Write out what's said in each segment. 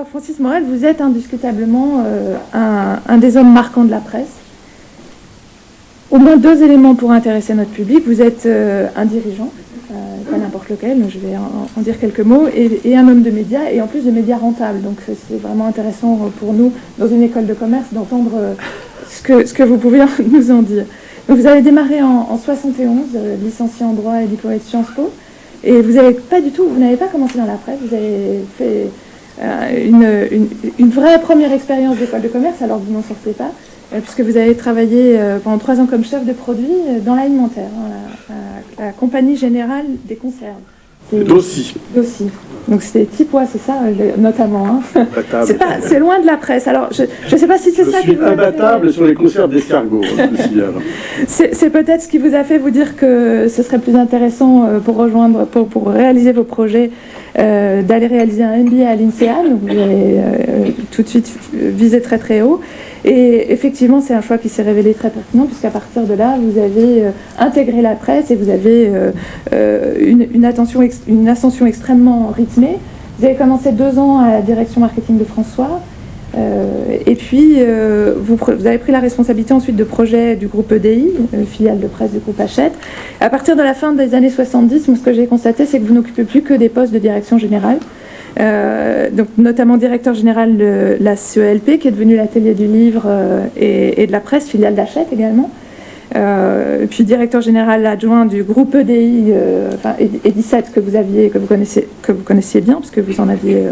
Francis Morel, vous êtes indiscutablement un des hommes marquants de la presse. Au moins 2 éléments pour intéresser notre public. Vous êtes un dirigeant, pas n'importe lequel, mais je vais en dire quelques mots, et un homme de médias, et en plus de médias rentables. Donc c'est vraiment intéressant pour nous, dans une école de commerce, d'entendre ce que vous pouvez nous en dire. Donc vous avez démarré en 71, licencié en droit et diplômé de Sciences Po, et vous n'avez pas commencé dans la presse, vous avez fait une vraie première expérience d'école de commerce, alors vous n'en sortez pas, puisque vous avez travaillé pendant 3 ans comme chef de produit dans l'alimentaire, la Compagnie Générale des Conserves. Dossi. Donc c'était Tipois, c'est ça, notamment. Hein. C'est loin de la presse. Alors je ne sais pas si c'est ça qui vous a fait... imbattable sur les conserves d'escargot. C'est peut-être ce qui vous a fait vous dire que ce serait plus intéressant pour réaliser vos projets, d'aller réaliser un MBA à l'INSEAD. Vous avez tout de suite visé très très haut. Et effectivement, c'est un choix qui s'est révélé très pertinent, puisqu'à partir de là, vous avez intégré la presse et vous avez une ascension extrêmement rythmée. Vous avez commencé 2 ans à la direction marketing de François, et puis vous avez pris la responsabilité ensuite de projet du groupe EDI, filiale de presse du groupe Hachette. À partir de la fin des années 70, moi, ce que j'ai constaté, c'est que vous n'occupez plus que des postes de direction générale. Donc notamment directeur général de la CELP, qui est devenu l'atelier du livre et de la presse, filiale d'Hachette également. Puis directeur général adjoint du groupe EDI, Edicet, que vous connaissiez bien, parce que vous en aviez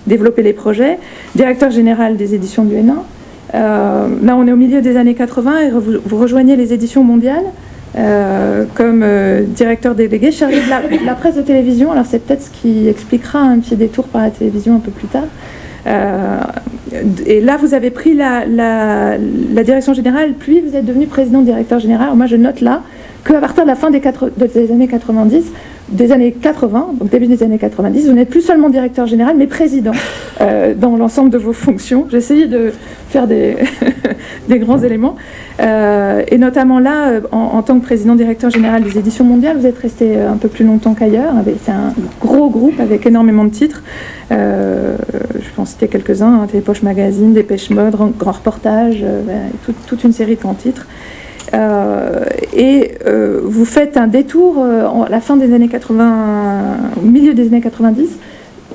développé les projets. Directeur général des éditions du Hénin. Là, on est au milieu des années 80 et vous rejoignez les éditions mondiales. Comme directeur délégué chargé de la presse de télévision. Alors c'est peut-être ce qui expliquera un petit détour par la télévision un peu plus tard. Et là, vous avez pris la direction générale, puis vous êtes devenu président-directeur général. Alors moi, je note là qu'à partir de la fin des années 90, des années 80, donc début des années 90, vous n'êtes plus seulement directeur général, mais président dans l'ensemble de vos fonctions. J'ai essayé de faire des grands éléments. Et notamment là, en tant que président-directeur général des éditions mondiales, vous êtes resté un peu plus longtemps qu'ailleurs. C'est un gros groupe avec énormément de titres. Je peux en citer quelques-uns, Télépoche Magazine, Dépêche Mode, Grand Reportage, toute une série de grands titres. Vous faites un détour à la fin des années 80, au milieu des années 90,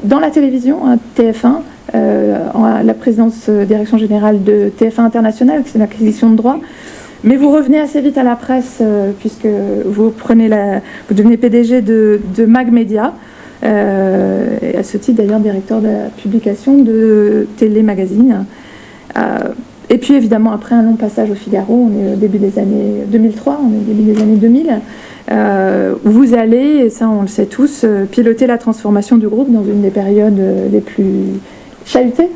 dans la télévision, TF1, la présidence direction générale de TF1 International, c'est l'acquisition de droits. Mais vous revenez assez vite à la presse, puisque vous devenez PDG de Mag Media, et à ce titre d'ailleurs directeur de la publication de Télé Magazine. Et puis évidemment, après un long passage au Figaro, on est au début des années 2003, on est au début des années 2000, vous allez, et ça on le sait tous, piloter la transformation du groupe dans une des périodes les plus chahutées,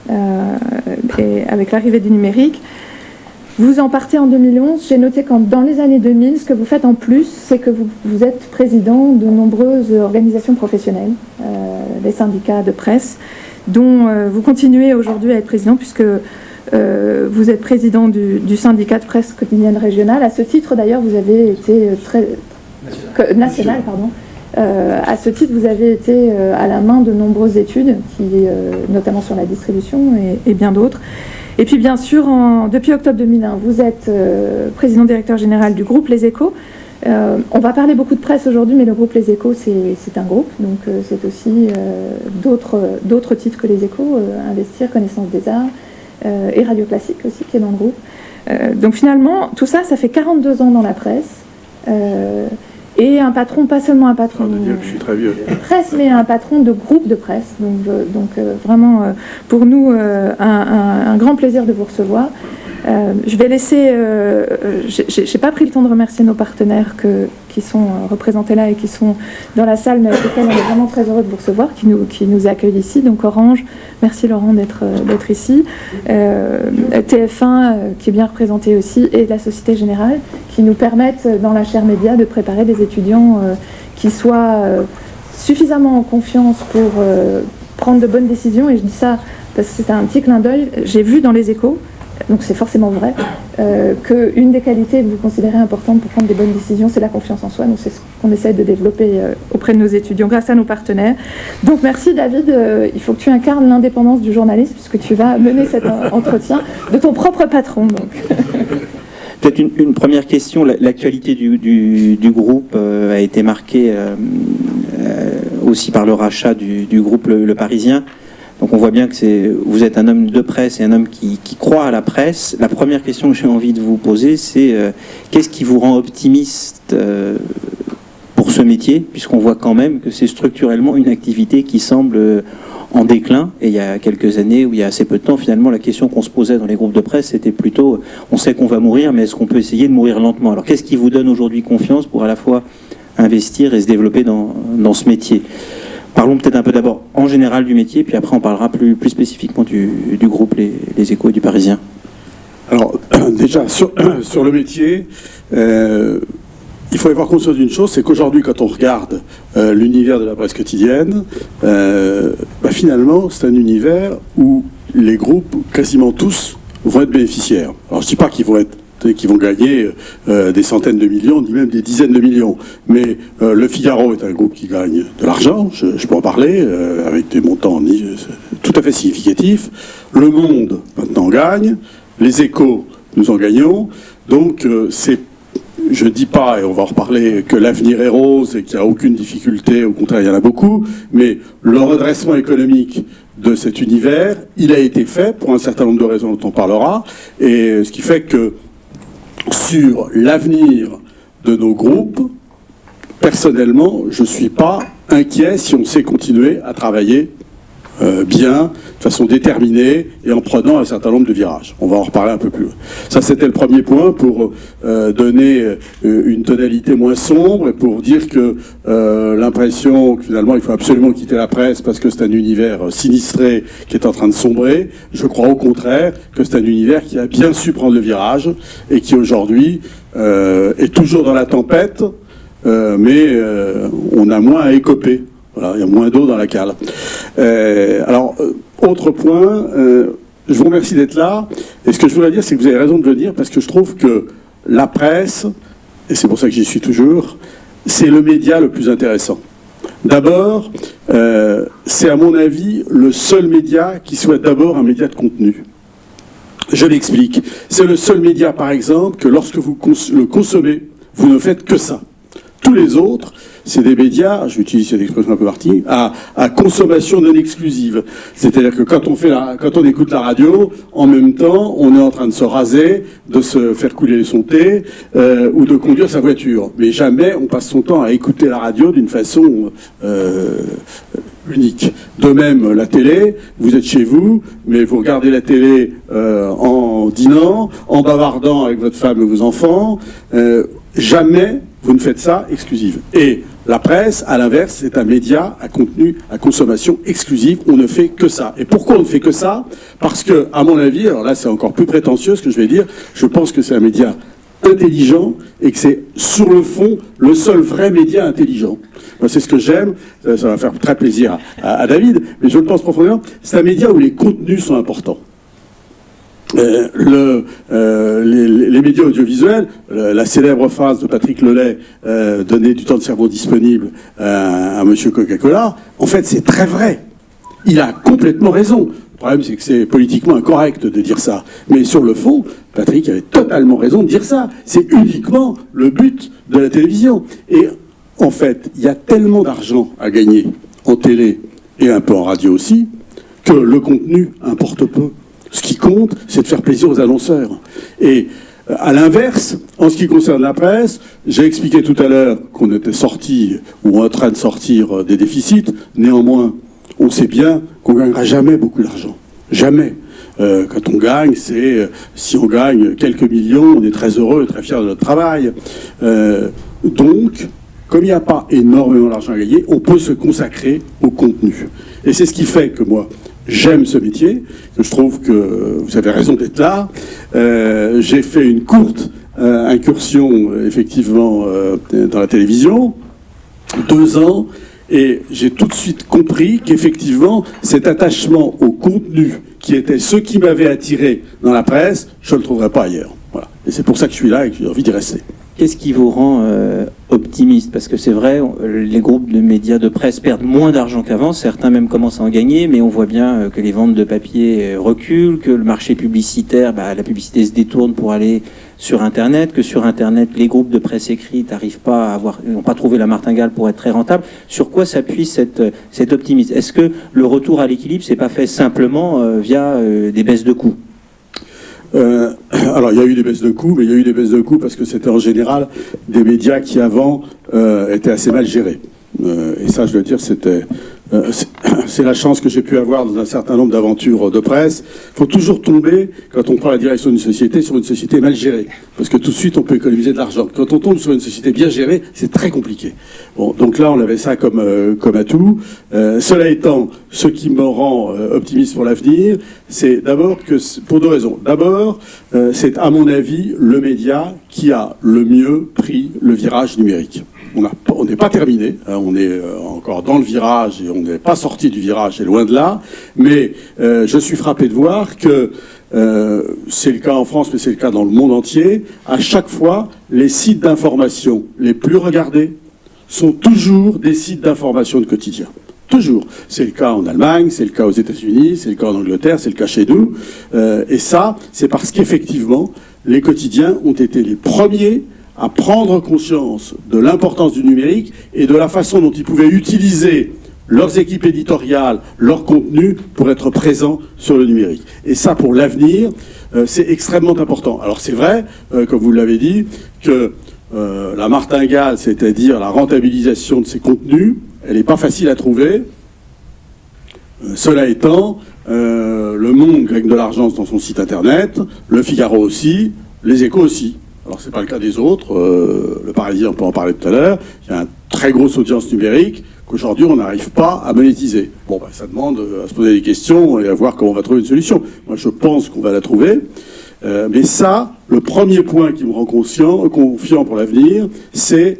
et avec l'arrivée du numérique. Vous en partez en 2011. J'ai noté que dans les années 2000, ce que vous faites en plus, c'est que vous êtes président de nombreuses organisations professionnelles, les syndicats de presse, dont vous continuez aujourd'hui à être président, puisque vous êtes président du syndicat de presse quotidienne régionale. À ce titre, d'ailleurs, vous avez été national, pardon. À ce titre, vous avez été à la main de nombreuses études, notamment sur la distribution et bien d'autres. Et puis, bien sûr, depuis octobre 2001, vous êtes président-directeur général du groupe Les Échos. On va parler beaucoup de presse aujourd'hui, mais le groupe Les Échos, c'est un groupe, donc c'est aussi d'autres titres que Les Échos, Investir, Connaissance des Arts, et Radio Classique aussi, qui est dans le groupe. Donc finalement, tout ça, ça fait 42 ans dans la presse. Et un patron, pas seulement un patron de presse, mais un patron de groupe de presse. Donc vraiment, pour nous, un grand plaisir de vous recevoir. Je vais laisser... j'ai pas pris le temps de remercier nos partenaires qui sont représentés là et qui sont dans la salle, mais avec lesquels on est vraiment très heureux de vous recevoir, qui nous accueillent ici. Donc Orange, merci Laurent d'être ici. TF1, qui est bien représenté aussi, et la Société Générale, qui nous permettent, dans la chaire média, de préparer des étudiants qui soient suffisamment en confiance pour prendre de bonnes décisions. Et je dis ça parce que c'est un petit clin d'œil. J'ai vu dans Les Échos donc c'est forcément vrai, qu'une des qualités que vous considérez importantes pour prendre des bonnes décisions, c'est la confiance en soi. Donc c'est ce qu'on essaie de développer auprès de nos étudiants grâce à nos partenaires. Donc merci David, il faut que tu incarnes l'indépendance du journalisme puisque tu vas mener cet entretien de ton propre patron. Donc. Peut-être une première question. L'actualité du groupe a été marquée aussi par le rachat du groupe Le Parisien. Donc on voit bien que vous êtes un homme de presse et un homme qui croit à la presse. La première question que j'ai envie de vous poser, c'est qu'est-ce qui vous rend optimiste pour ce métier, puisqu'on voit quand même que c'est structurellement une activité qui semble en déclin. Et il y a quelques années, ou il y a assez peu de temps, finalement, la question qu'on se posait dans les groupes de presse, c'était plutôt, on sait qu'on va mourir, mais est-ce qu'on peut essayer de mourir lentement? Alors qu'est-ce qui vous donne aujourd'hui confiance pour à la fois investir et se développer dans ce métier? Parlons peut-être un peu d'abord en général du métier, puis après on parlera plus spécifiquement du groupe Les Échos et du Parisien. Alors, déjà, sur le métier, il faut avoir conscience d'une chose, c'est qu'aujourd'hui, quand on regarde l'univers de la presse quotidienne, finalement, c'est un univers où les groupes, quasiment tous, vont être bénéficiaires. Alors, je ne dis pas qu'ils vont gagner des centaines de millions, ni même des dizaines de millions. Mais Le Figaro est un groupe qui gagne de l'argent, je peux en parler, avec des montants tout à fait significatifs. Le Monde, maintenant, gagne. Les Échos, nous en gagnons. Donc, je ne dis pas, et on va en reparler, que l'avenir est rose et qu'il n'y a aucune difficulté, au contraire, il y en a beaucoup, mais le redressement économique de cet univers, il a été fait pour un certain nombre de raisons dont on parlera, et ce qui fait que sur l'avenir de nos groupes, personnellement, je ne suis pas inquiet si on sait continuer à travailler bien, de façon déterminée et en prenant un certain nombre de virages. On va en reparler un peu plus. Ça, c'était le premier point pour donner une tonalité moins sombre et pour dire que l'impression que finalement il faut absolument quitter la presse parce que c'est un univers sinistré qui est en train de sombrer. Je crois au contraire que c'est un univers qui a bien su prendre le virage et qui aujourd'hui est toujours dans la tempête, mais on a moins à écoper. Voilà, il y a moins d'eau dans la cale. Autre point, je vous remercie d'être là. Et ce que je voudrais dire, c'est que vous avez raison de le dire, parce que je trouve que la presse, et c'est pour ça que j'y suis toujours, c'est le média le plus intéressant. D'abord, c'est à mon avis le seul média qui soit d'abord un média de contenu. Je l'explique. C'est le seul média, par exemple, que lorsque vous le consommez, vous ne faites que ça. Tous les autres, c'est des médias, j'utilise cette expression un peu partie, à consommation non exclusive. C'est-à-dire que quand on écoute la radio, en même temps, on est en train de se raser, de se faire couler son thé, ou de conduire sa voiture. Mais jamais on passe son temps à écouter la radio d'une façon unique. De même, la télé, vous êtes chez vous, mais vous regardez la télé en dînant, en bavardant avec votre femme et vos enfants. Jamais vous ne faites ça exclusive. Et la presse, à l'inverse, c'est un média à contenu, à consommation exclusive. On ne fait que ça. Et pourquoi on ne fait que ça? Parce que, à mon avis, alors là c'est encore plus prétentieux ce que je vais dire, je pense que c'est un média intelligent et que c'est, sur le fond, le seul vrai média intelligent. Moi, c'est ce que j'aime, ça va faire très plaisir à David, mais je le pense profondément, c'est un média où les contenus sont importants. Les médias audiovisuels, la célèbre phrase de Patrick Lelay, donner du temps de cerveau disponible à monsieur Coca-Cola, en fait c'est très vrai. Il a complètement raison. Le problème c'est que c'est politiquement incorrect de dire ça. Mais sur le fond, Patrick avait totalement raison de dire ça. C'est uniquement le but de la télévision. Et en fait, il y a tellement d'argent à gagner en télé et un peu en radio aussi, que le contenu importe peu. Ce qui compte, c'est de faire plaisir aux annonceurs. Et à l'inverse, en ce qui concerne la presse, j'ai expliqué tout à l'heure qu'on était sorti ou en train de sortir des déficits. Néanmoins, on sait bien qu'on ne gagnera jamais beaucoup d'argent. Jamais. Quand on gagne, si on gagne quelques millions, on est très heureux et très fiers de notre travail. Donc, comme il n'y a pas énormément d'argent à gagner, on peut se consacrer au contenu. Et c'est ce qui fait que moi, j'aime ce métier, que je trouve que vous avez raison d'être là. J'ai fait une courte incursion, effectivement, dans la télévision, 2 ans, et j'ai tout de suite compris qu'effectivement, cet attachement au contenu qui était ce qui m'avait attiré dans la presse, je ne le trouverai pas ailleurs. Voilà. Et c'est pour ça que je suis là et que j'ai envie d'y rester. Qu'est-ce qui vous rend optimiste? Parce que c'est vrai, les groupes de médias de presse perdent moins d'argent qu'avant, certains même commencent à en gagner, mais on voit bien que les ventes de papier reculent, que le marché publicitaire, la publicité se détourne pour aller sur Internet, que sur Internet, les groupes de presse écrite n'ont pas trouvé la martingale pour être très rentables. Sur quoi s'appuie cet optimisme? Est-ce que le retour à l'équilibre s'est pas fait simplement via des baisses de coûts? Alors, il y a eu des baisses de coûts, mais il y a eu des baisses de coûts parce que c'était en général des médias qui, avant, étaient assez mal gérés. Et ça, je dois dire, c'est la chance que j'ai pu avoir dans un certain nombre d'aventures de presse. Il faut toujours tomber, quand on prend la direction d'une société, sur une société mal gérée. Parce que tout de suite, on peut économiser de l'argent. Quand on tombe sur une société bien gérée, c'est très compliqué. Bon, donc là, on avait ça comme atout. Cela étant, ce qui me rend optimiste pour l'avenir, c'est d'abord pour deux raisons. D'abord, c'est à mon avis le média qui a le mieux pris le virage numérique. On n'est pas terminé, hein, on est encore dans le virage et on n'est pas sorti du virage, et loin de là, mais je suis frappé de voir que c'est le cas en France, mais c'est le cas dans le monde entier. À chaque fois, les sites d'information les plus regardés sont toujours des sites d'information de quotidien. Toujours. C'est le cas en Allemagne, c'est le cas aux États-Unis, c'est le cas en Angleterre, c'est le cas chez nous. Et ça, c'est parce qu'effectivement, les quotidiens ont été les premiers à prendre conscience de l'importance du numérique et de la façon dont ils pouvaient utiliser leurs équipes éditoriales, leur contenu pour être présents sur le numérique. Et ça, pour l'avenir, c'est extrêmement important. Alors c'est vrai, comme vous l'avez dit, que la martingale, c'est-à-dire la rentabilisation de ces contenus, elle n'est pas facile à trouver. Cela étant, Le Monde gagne de l'argent dans son site internet, Le Figaro aussi, Les Échos aussi. Alors, c'est pas le cas des autres. Le Parisien, on peut en parler tout à l'heure. Il y a une très grosse audience numérique qu'aujourd'hui, on n'arrive pas à monétiser. Bon, ça demande à se poser des questions et à voir comment on va trouver une solution. Moi, je pense qu'on va la trouver. Mais ça, le premier point qui me rend confiant pour l'avenir, c'est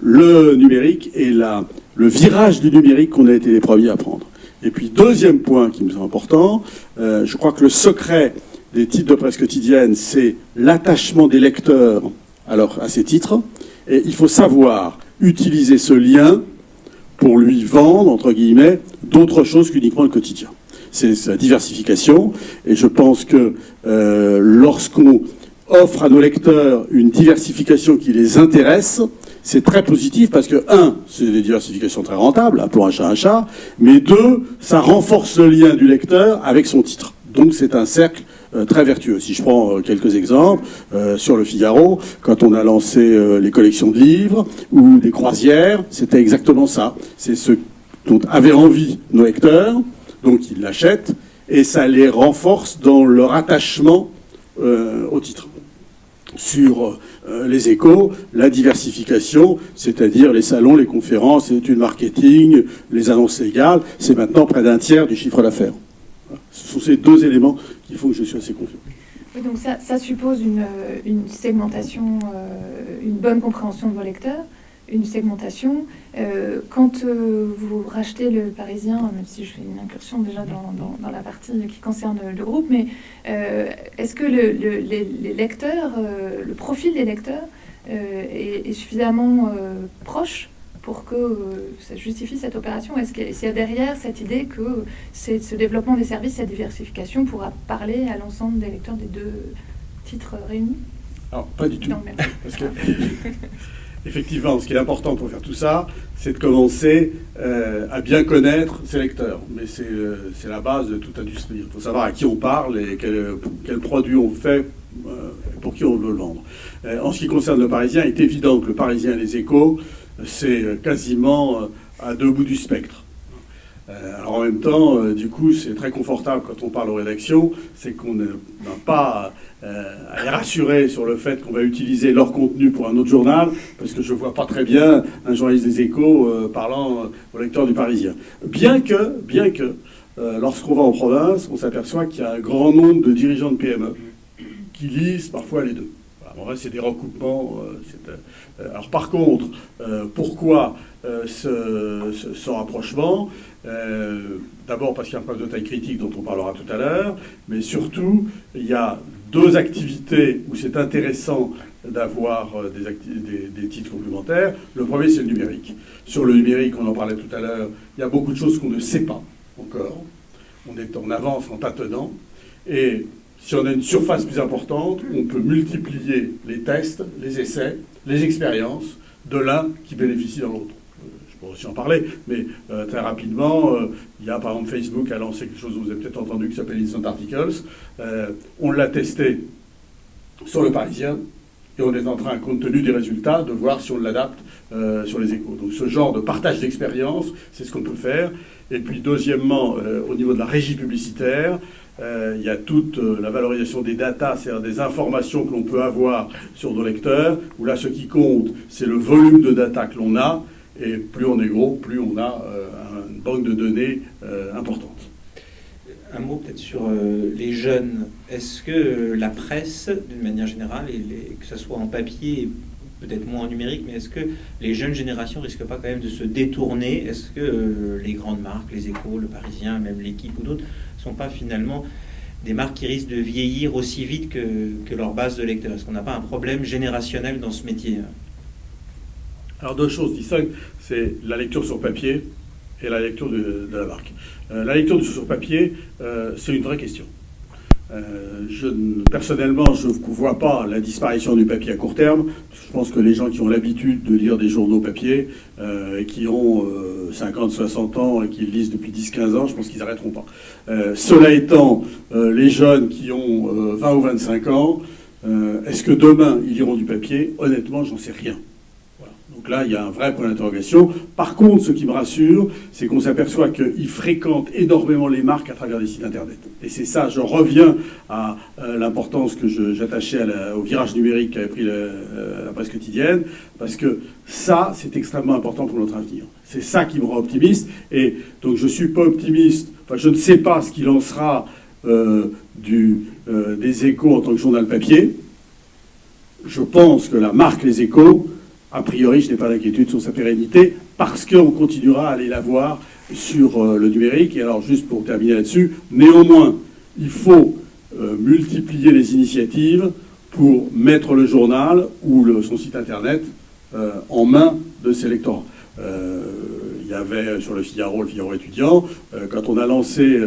le numérique et le virage du numérique qu'on a été les premiers à prendre. Et puis, deuxième point qui me semble important, je crois que le secret des titres de presse quotidienne, c'est l'attachement des lecteurs à ces titres. Et il faut savoir utiliser ce lien pour lui vendre, entre guillemets, d'autres choses qu'uniquement le quotidien. C'est la diversification. Et je pense que lorsqu'on offre à nos lecteurs une diversification qui les intéresse, c'est très positif parce que, c'est des diversifications très rentables, pour un chat, mais deux, ça renforce le lien du lecteur avec son titre. Donc c'est un cercle très vertueux. Si je prends quelques exemples, sur Le Figaro, quand on a lancé les collections de livres ou des croisières, c'était exactement ça. C'est ce dont avaient envie nos lecteurs, donc ils l'achètent, et ça les renforce dans leur attachement au titre. Sur Les Échos, la diversification, c'est-à-dire les salons, les conférences, les études marketing, les annonces légales, c'est maintenant près d'un tiers du chiffre d'affaires. Voilà. Ce sont ces deux éléments qui font que je suis assez confiant. Oui, donc ça suppose une segmentation, une bonne compréhension de vos lecteurs, une segmentation. Quand vous rachetez Le Parisien, même si je fais une incursion déjà dans la partie qui concerne le groupe, mais est-ce que les lecteurs, le profil des lecteurs est suffisamment proche pour que ça justifie cette opération? Est-ce qu'il y a derrière cette idée que ce développement des services, cette diversification pourra parler à l'ensemble des lecteurs des deux titres réunis? Alors, pas du tout. Parce que, effectivement, ce qui est important pour faire tout ça, c'est de commencer à bien connaître ses lecteurs. Mais c'est la base de toute industrie. Il faut savoir à qui on parle et quel produit on fait, pour qui on veut le vendre. En ce qui concerne Le Parisien, il est évident que Le Parisien et Les Échos, c'est quasiment à deux bouts du spectre. Alors en même temps, du coup, c'est très confortable quand on parle aux rédactions, c'est qu'on n'a pas à les rassurer sur le fait qu'on va utiliser leur contenu pour un autre journal, parce que je ne vois pas très bien un journaliste des Échos parlant au lecteur du Parisien. Bien que lorsqu'on va en province, on s'aperçoit qu'il y a un grand nombre de dirigeants de PME qui lisent parfois les deux. Voilà. En vrai, c'est des recoupements. Alors par contre, pourquoi ce rapprochement? D'abord parce qu'il y a un problème de taille critique dont on parlera tout à l'heure, mais surtout, il y a deux activités où c'est intéressant d'avoir des titres complémentaires. Le premier, c'est le numérique. Sur le numérique, on en parlait tout à l'heure, il y a beaucoup de choses qu'on ne sait pas encore. On est en avance en tâtonnant. Et si on a une surface plus importante, on peut multiplier les tests, les essais, les expériences de l'un qui bénéficie dans l'autre. Je pourrais aussi en parler, mais très rapidement, il y a par exemple Facebook a lancé quelque chose que vous avez peut-être entendu qui s'appelle Instant Articles. On l'a testé sur le Parisien et on est en train, compte tenu des résultats, de voir si on l'adapte sur les Échos. Donc ce genre de partage d'expérience, c'est ce qu'on peut faire. Et puis deuxièmement, au niveau de la régie publicitaire, il y a toute la valorisation des datas, c'est-à-dire des informations que l'on peut avoir sur nos lecteurs, où là, ce qui compte, c'est le volume de data que l'on a, et plus on est gros, plus on a une banque de données importante. Un mot peut-être sur les jeunes. Est-ce que la presse, d'une manière générale, que ce soit en papier, peut-être moins en numérique, mais est-ce que les jeunes générations risquent pas quand même de se détourner? Est-ce que les grandes marques, les Échos, le Parisien, même l'Équipe ou d'autres, ne sont pas finalement des marques qui risquent de vieillir aussi vite que leur base de lecteurs? Est-ce qu'on n'a pas un problème générationnel dans ce métier? Alors deux choses distinctes, c'est la lecture sur papier et la lecture de la marque. La lecture sur papier, c'est une vraie question. Personnellement, je ne vois pas la disparition du papier à court terme. Je pense que les gens qui ont l'habitude de lire des journaux papier, et qui ont 50, 60 ans et qui le lisent depuis 10, 15 ans, je pense qu'ils n'arrêteront pas. Cela étant, les jeunes qui ont 20 ou 25 ans, est-ce que demain, ils liront du papier? Honnêtement, j'en sais rien. Donc là, il y a un vrai point d'interrogation. Par contre, ce qui me rassure, c'est qu'on s'aperçoit qu'ils fréquentent énormément les marques à travers des sites Internet. Et c'est ça, je reviens à l'importance que j'attachais au virage numérique qu'avait pris la presse quotidienne, parce que ça, c'est extrêmement important pour notre avenir. C'est ça qui me rend optimiste. Et donc, je ne suis pas optimiste. Enfin, je ne sais pas ce qu'il en sera des Échos en tant que journal papier. Je pense que la marque Les Échos, a priori, je n'ai pas d'inquiétude sur sa pérennité, parce qu'on continuera à aller la voir sur le numérique. Et alors, juste pour terminer là-dessus, néanmoins, il faut multiplier les initiatives pour mettre le journal ou son site Internet en main de ses lecteurs. Il y avait sur le Figaro étudiant, quand on a lancé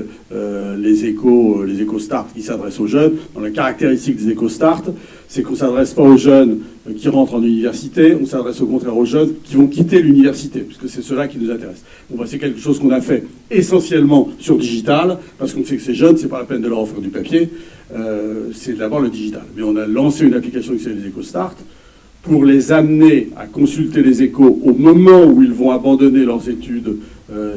les Échos Start qui s'adressent aux jeunes, dans la caractéristique des Échos Start, c'est qu'on ne s'adresse pas aux jeunes qui rentrent en université, on s'adresse au contraire aux jeunes qui vont quitter l'université, puisque c'est cela qui nous intéresse. Bon, bah, c'est quelque chose qu'on a fait essentiellement sur digital, parce qu'on sait que ces jeunes, c'est pas la peine de leur offrir du papier, c'est d'abord le digital. Mais on a lancé une application qui s'appelle les Échos Start, pour les amener à consulter les Échos au moment où ils vont abandonner leurs études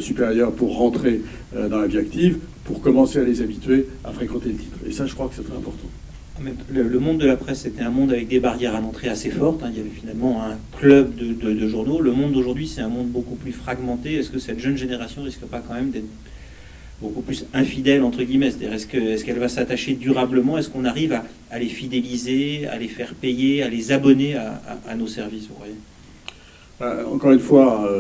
supérieures pour rentrer dans la vie active, pour commencer à les habituer à fréquenter le titre. Et ça, je crois que c'est très important. Le monde de la presse, c'était un monde avec des barrières à l'entrée assez fortes. Il y avait finalement un club de journaux. Le monde d'aujourd'hui, c'est un monde beaucoup plus fragmenté. Est-ce que cette jeune génération risque pas quand même d'être beaucoup plus infidèle, entre guillemets? C'est-à-dire, est-ce qu'elle va s'attacher durablement? Est-ce qu'on arrive à les fidéliser, à les faire payer, à les abonner à nos services, vous voyez? Encore une fois,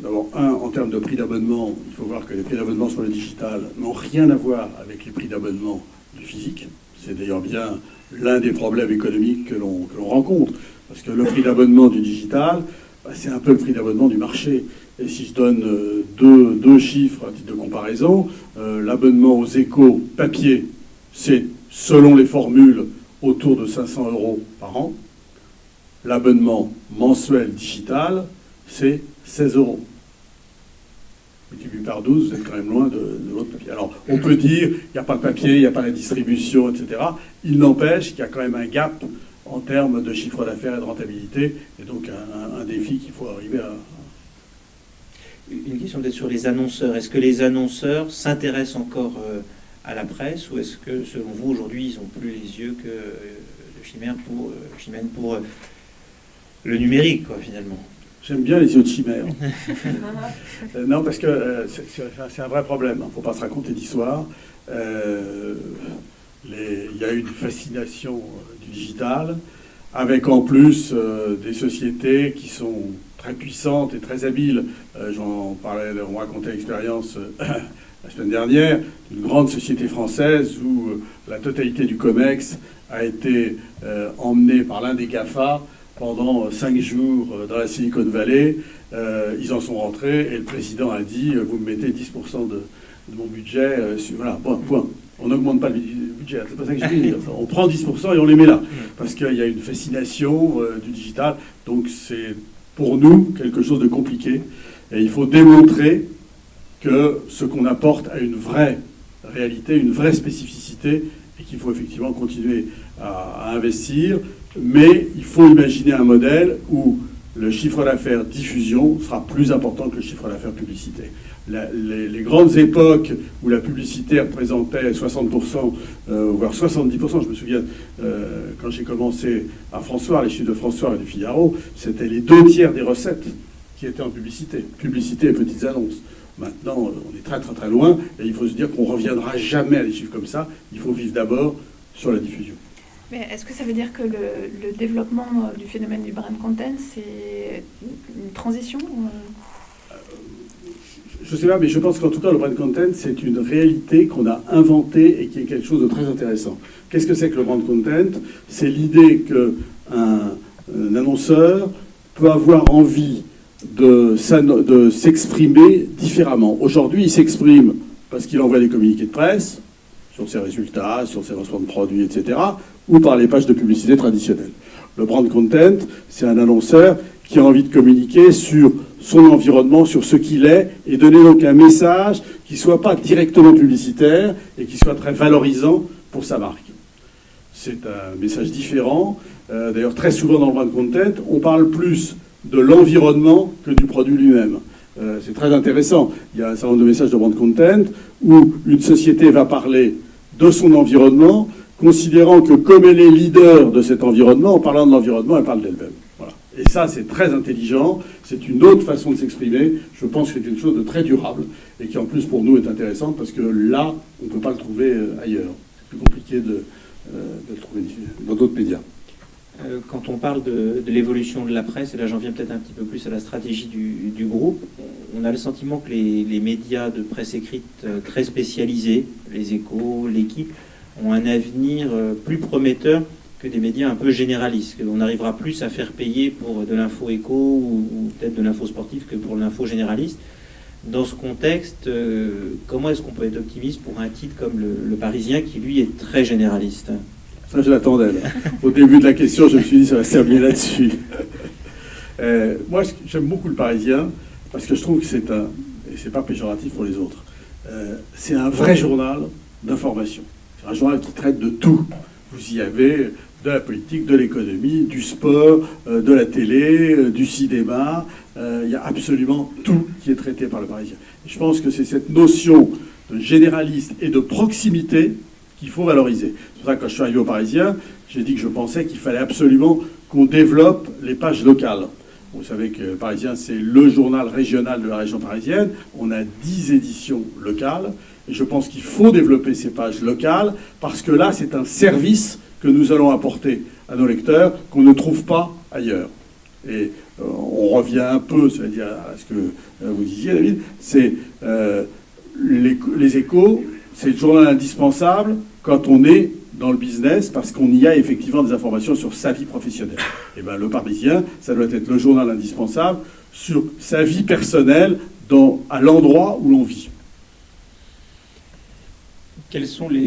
d'abord, en termes de prix d'abonnement, il faut voir que les prix d'abonnement sur le digital n'ont rien à voir avec les prix d'abonnement du physique. C'est d'ailleurs bien l'un des problèmes économiques que l'on rencontre. Parce que le prix d'abonnement du digital, c'est un peu le prix d'abonnement du marché. Et si je donne deux chiffres à titre de comparaison, l'abonnement aux Échos papier, c'est, selon les formules, autour de 500 € par an. L'abonnement mensuel digital, c'est 16 €. Multiplié par 12, vous êtes quand même loin de l'autre papier. Alors, on peut dire, il n'y a pas de papier, il n'y a pas la distribution, etc. Il n'empêche qu'il y a quand même un gap en termes de chiffre d'affaires et de rentabilité, et donc un défi qu'il faut arriver à... Une question peut-être sur les annonceurs. Est-ce que les annonceurs s'intéressent encore à la presse, ou est-ce que, selon vous, aujourd'hui, ils n'ont plus les yeux que de chimère pour le numérique, quoi, finalement? J'aime bien les yeux de chimère. Non, parce que c'est un vrai problème. Il ne faut pas se raconter d'histoire. Il y a eu une fascination du digital. avec en plus des sociétés qui sont très puissantes et très habiles. J'en parlais, on racontait l'expérience la semaine dernière, d'une grande société française où la totalité du COMEX a été emmenée par l'un des GAFA pendant 5 jours dans la Silicon Valley. Ils en sont rentrés et le président a dit vous me mettez 10% de mon budget. Voilà, point. On n'augmente pas le budget, c'est pas ça que je dis. Enfin, on prend 10% et on les met là. Parce qu'il y a une fascination du digital. Donc c'est pour nous quelque chose de compliqué. Et il faut démontrer que ce qu'on apporte a une vraie réalité, une vraie spécificité, et qu'il faut effectivement continuer à investir. Mais il faut imaginer un modèle où le chiffre d'affaires diffusion sera plus important que le chiffre d'affaires publicité. Les grandes époques où la publicité représentait 60%, voire 70%, je me souviens, quand j'ai commencé à François, les chiffres de François et du Figaro, c'était les 2 tiers des recettes qui étaient en publicité. Publicité et petites annonces. Maintenant, on est très très très loin, et il faut se dire qu'on ne reviendra jamais à des chiffres comme ça. Il faut vivre d'abord sur la diffusion. Mais est-ce que ça veut dire que le développement du phénomène du brand content, c'est une transition Je ne sais pas, mais je pense qu'en tout cas, le brand content, c'est une réalité qu'on a inventée et qui est quelque chose de très intéressant. Qu'est-ce que c'est que le brand content? C'est l'idée qu'un annonceur peut avoir envie de s'exprimer différemment. Aujourd'hui, il s'exprime parce qu'il envoie des communiqués de presse sur ses résultats, sur ses lancements de produits, etc., ou par les pages de publicité traditionnelles. Le brand content, c'est un annonceur qui a envie de communiquer sur son environnement, sur ce qu'il est, et donner donc un message qui ne soit pas directement publicitaire et qui soit très valorisant pour sa marque. C'est un message différent. D'ailleurs, très souvent dans le brand content, on parle plus de l'environnement que du produit lui-même. C'est très intéressant. Il y a un certain nombre de messages de brand content où une société va parler de son environnement, considérant que comme elle est leader de cet environnement, en parlant de l'environnement, elle parle d'elle-même. Voilà. Et ça, c'est très intelligent. C'est une autre façon de s'exprimer. Je pense que c'est quelque chose de très durable et qui, en plus, pour nous, est intéressante parce que là, on ne peut pas le trouver ailleurs. C'est plus compliqué de le trouver dans d'autres médias. Quand on parle de l'évolution de la presse, et là j'en viens peut-être un petit peu plus à la stratégie du groupe, on a le sentiment que les médias de presse écrite très spécialisés, les Échos, l'Équipe, ont un avenir plus prometteur que des médias un peu généralistes. On arrivera plus à faire payer pour de l'info éco ou peut-être de l'info sportive que pour l'info généraliste. Dans ce contexte, comment est-ce qu'on peut être optimiste pour un titre comme le Parisien qui, lui, est très généraliste? Ça, je l'attendais. Au début de la question, je me suis dit, ça va se terminer là-dessus. Moi, j'aime beaucoup le Parisien, parce que je trouve que c'est et c'est pas péjoratif pour les autres, c'est un vrai journal d'information. C'est un journal qui traite de tout. Vous y avez de la politique, de l'économie, du sport, de la télé, du cinéma. Il y a absolument tout qui est traité par le Parisien. Et je pense que c'est cette notion de généraliste et de proximité qu'il faut valoriser. C'est pour ça que quand je suis arrivé au Parisien, j'ai dit que je pensais qu'il fallait absolument qu'on développe les pages locales. Vous savez que le Parisien, c'est le journal régional de la région parisienne. On a 10 éditions locales. Et je pense qu'il faut développer ces pages locales parce que là, c'est un service que nous allons apporter à nos lecteurs qu'on ne trouve pas ailleurs. Et on revient un peu, c'est-à-dire à ce que vous disiez, David, c'est les Échos, c'est le journal indispensable quand on est dans le business, parce qu'on y a effectivement des informations sur sa vie professionnelle. Et bien, le Parisien, ça doit être le journal indispensable sur sa vie personnelle à l'endroit où l'on vit.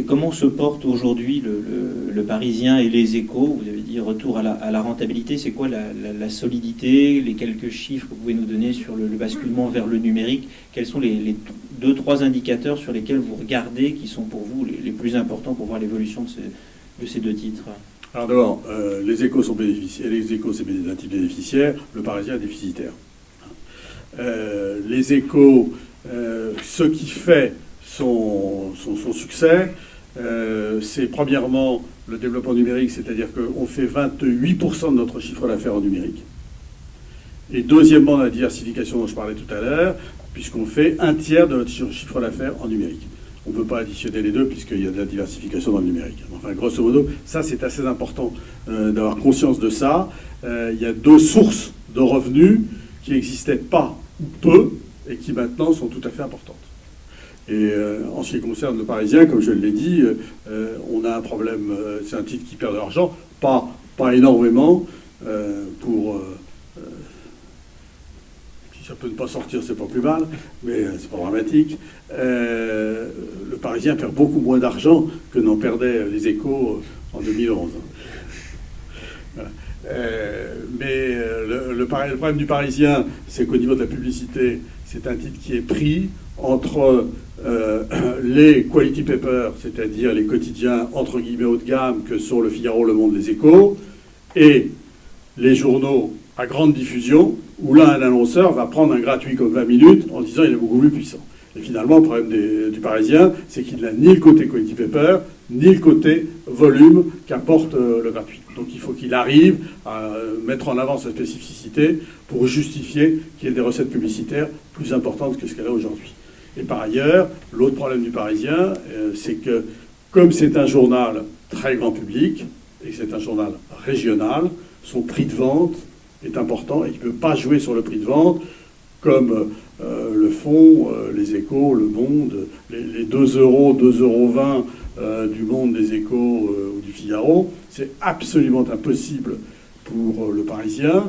Comment se porte aujourd'hui le Parisien et les Échos? Vous avez dit retour à la rentabilité. C'est quoi la solidité, les quelques chiffres que vous pouvez nous donner sur le basculement vers le numérique? Quels sont les 2-3 indicateurs sur lesquels vous regardez qui sont pour vous les plus importants pour voir l'évolution de ces deux titres? Alors d'abord, les Échos sont bénéficiaires. Les Échos, c'est un type bénéficiaire. Le Parisien est déficitaire. Les Échos, ce qui fait son succès, c'est premièrement le développement numérique, c'est-à-dire qu'on fait 28% de notre chiffre d'affaires en numérique. Et deuxièmement, la diversification dont je parlais tout à l'heure, puisqu'on fait 1/3 de notre chiffre d'affaires en numérique. on ne peut pas additionner les deux puisqu'il y a de la diversification dans le numérique. Enfin, grosso modo, ça c'est assez important d'avoir conscience de ça. Il y a deux sources de revenus qui n'existaient pas ou peu et qui maintenant sont tout à fait importantes. Et en ce qui concerne le Parisien, comme je l'ai dit, on a un problème, c'est un titre qui perd de l'argent, pas énormément, si ça peut ne pas sortir, c'est pas plus mal, mais c'est pas dramatique. Le Parisien perd beaucoup moins d'argent que n'en perdaient les Échos en 2011. Voilà. Mais le problème du Parisien, c'est qu'au niveau de la publicité, c'est un titre qui est pris entre les quality papers, c'est-à-dire les quotidiens entre guillemets haut de gamme que sont le Figaro, le Monde, les Échos, et les journaux à grande diffusion, où là un annonceur va prendre un gratuit comme 20 minutes en disant il est beaucoup plus puissant. Et finalement, le problème du Parisien, c'est qu'il n'a ni le côté quality paper, ni le côté volume qu'apporte le gratuit. Donc il faut qu'il arrive à mettre en avant sa spécificité pour justifier qu'il y ait des recettes publicitaires plus importantes que ce qu'elle a aujourd'hui. Et par ailleurs, l'autre problème du Parisien, c'est que comme c'est un journal très grand public, et que c'est un journal régional, son prix de vente est important et il ne peut pas jouer sur le prix de vente comme le font les Échos, le Monde, les 2 €, 2,20 € du Monde, des Échos ou du Figaro. C'est absolument impossible pour le Parisien.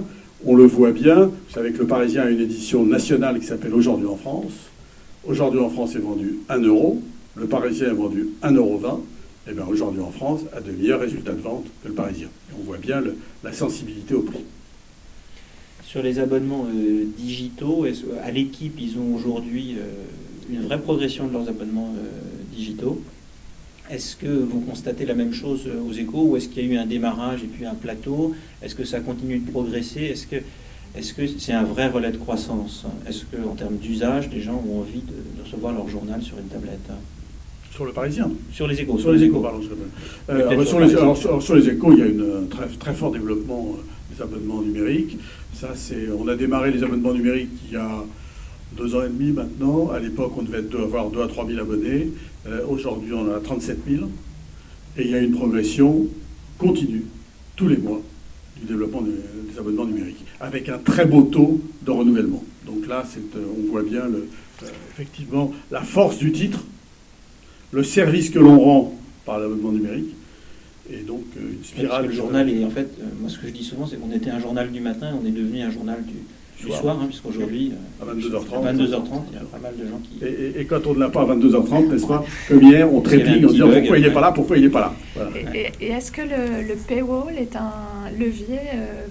On le voit bien. Vous savez que le Parisien a une édition nationale qui s'appelle Aujourd'hui en France. Aujourd'hui en France est vendu 1 €. Le Parisien est vendu 1,20 €. Et bien aujourd'hui en France a de meilleurs résultats de vente que le Parisien. Et on voit bien la sensibilité au prix. Sur les abonnements digitaux, à l'équipe, ils ont aujourd'hui une vraie progression de leurs abonnements digitaux. Est-ce que vous constatez la même chose aux Échos ou est-ce qu'il y a eu un démarrage et puis un plateau? Est-ce que ça continue de progresser? Est-ce que c'est un vrai relais de croissance? Est-ce qu'en termes d'usage, les gens ont envie de recevoir leur journal sur une tablette? Sur le Parisien? Sur les Échos. Sur les Échos, pardon. Sur les Échos, il y a un très fort développement des abonnements numériques. On a démarré les abonnements numériques il y a 2 ans et demi maintenant. À l'époque, on devait avoir 2 à 3 000 abonnés. Aujourd'hui, on en a 37 000. Et il y a une progression continue, tous les mois, du développement des abonnements numériques, avec un très beau taux de renouvellement. Donc là, on voit bien effectivement la force du titre, le service que l'on rend par l'abonnement numérique, et donc une spirale. Le journal, et en fait, moi ce que je dis souvent, c'est qu'on était un journal du matin, on est devenu un journal du soir, puisqu'aujourd'hui, à 22h30, il y a pas mal de gens qui... Et quand on ne l'a pas à 22h30, n'est-ce pas, comme hier, on trépigne en disant pourquoi il n'est pas là, pourquoi il n'est pas là. Voilà. Et est-ce que le paywall est un levier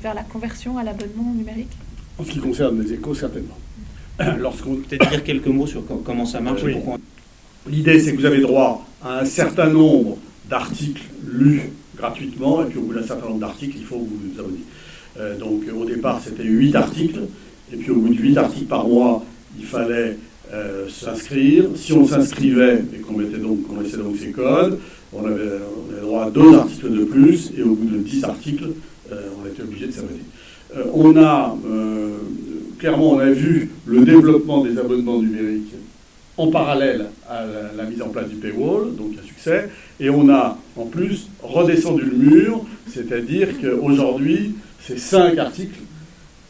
vers la conversion à l'abonnement numérique? En ce qui concerne les Échos, certainement. Peut-être dire quelques mots sur comment ça marche. Oui. L'idée, c'est que vous avez droit à un certain nombre d'articles lus gratuitement, et puis au bout d'un certain nombre d'articles, il faut que vous vous abonnez. Donc au départ, c'était 8 articles, et puis au bout de 8 articles par mois, il fallait s'inscrire. Si on s'inscrivait et qu'on laissait donc ses codes, on avait droit à 2 articles de plus, et au bout de 10 articles, on était obligé de s'abonner. Clairement, on a vu le développement des abonnements numériques en parallèle à la mise en place du paywall, donc un succès, et on a en plus redescendu le mur, c'est-à-dire qu'aujourd'hui, c'est 5 articles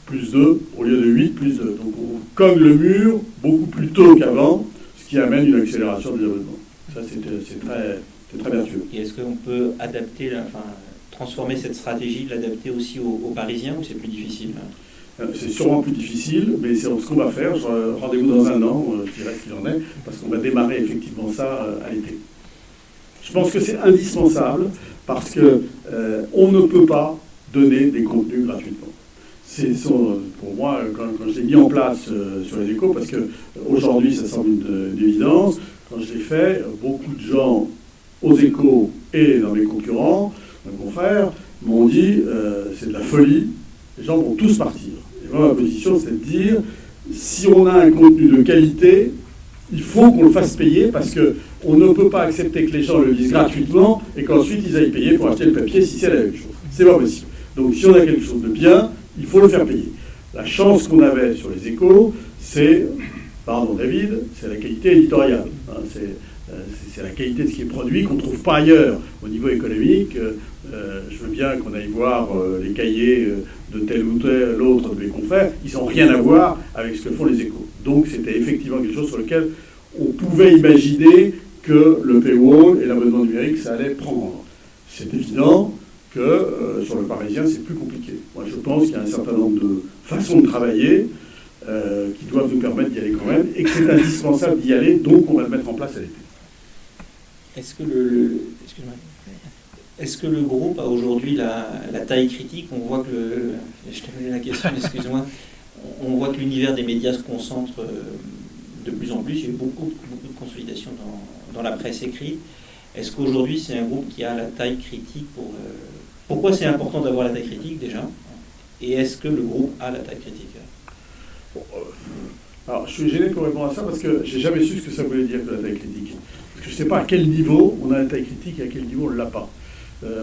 plus 2, au lieu de 8 plus 2. Donc on cogne le mur beaucoup plus tôt qu'avant, ce qui amène une accélération des abonnements. Ça, c'est très vertueux. Et est-ce qu'on peut adapter, transformer cette stratégie, l'adapter aussi aux Parisiens, ou c'est plus difficile? C'est sûrement plus difficile, mais c'est ce qu'on va faire. Rendez-vous dans 1 an, je dirais ce qu'il en est, parce qu'on va démarrer effectivement ça à l'été. Je pense que c'est indispensable, parce que on ne peut pas donner des contenus gratuitement. Pour moi, quand je l'ai mis en place sur les Échos, parce qu'aujourd'hui ça semble une évidence, quand je l'ai fait, beaucoup de gens aux Échos et dans mes concurrents, mes confrères, m'ont dit c'est de la folie, les gens vont tous partir. Et moi, ma position, c'est de dire, si on a un contenu de qualité, il faut qu'on le fasse payer, parce qu'on ne peut pas accepter que les gens le lisent gratuitement et qu'ensuite ils aillent payer pour acheter le papier si c'est la même chose. C'est pas possible. Donc si on a quelque chose de bien, il faut le faire payer. La chance qu'on avait sur les Échos, c'est pardon David, c'est la qualité éditoriale. Hein, c'est la qualité de ce qui est produit qu'on ne trouve pas ailleurs au niveau économique. Je veux bien qu'on aille voir les cahiers de tel ou tel autre de mes confrères, ils n'ont rien à voir avec ce que font les Échos. Donc c'était effectivement quelque chose sur lequel on pouvait imaginer que le paywall et l'abonnement numérique, ça allait prendre. C'est évident que sur le Parisien, c'est plus compliqué. Moi, je pense qu'il y a un certain nombre de façons de travailler qui doivent nous permettre d'y aller quand même, et que c'est indispensable d'y aller, donc on va le mettre en place à l'été. Est-ce que le groupe a aujourd'hui la taille critique? On voit que je t'ai posé la question, excuse-moi. On voit que l'univers des médias se concentre de plus en plus. Il y a eu beaucoup de consolidation dans la presse écrite. Est-ce qu'aujourd'hui, c'est un groupe qui a la taille critique Pourquoi c'est important d'avoir la taille critique, déjà? Et est-ce que le groupe a la taille critique? Alors, je suis gêné pour répondre à ça parce que j'ai jamais su ce que ça voulait dire que la taille critique. Parce que je ne sais pas à quel niveau on a la taille critique et à quel niveau on ne l'a pas.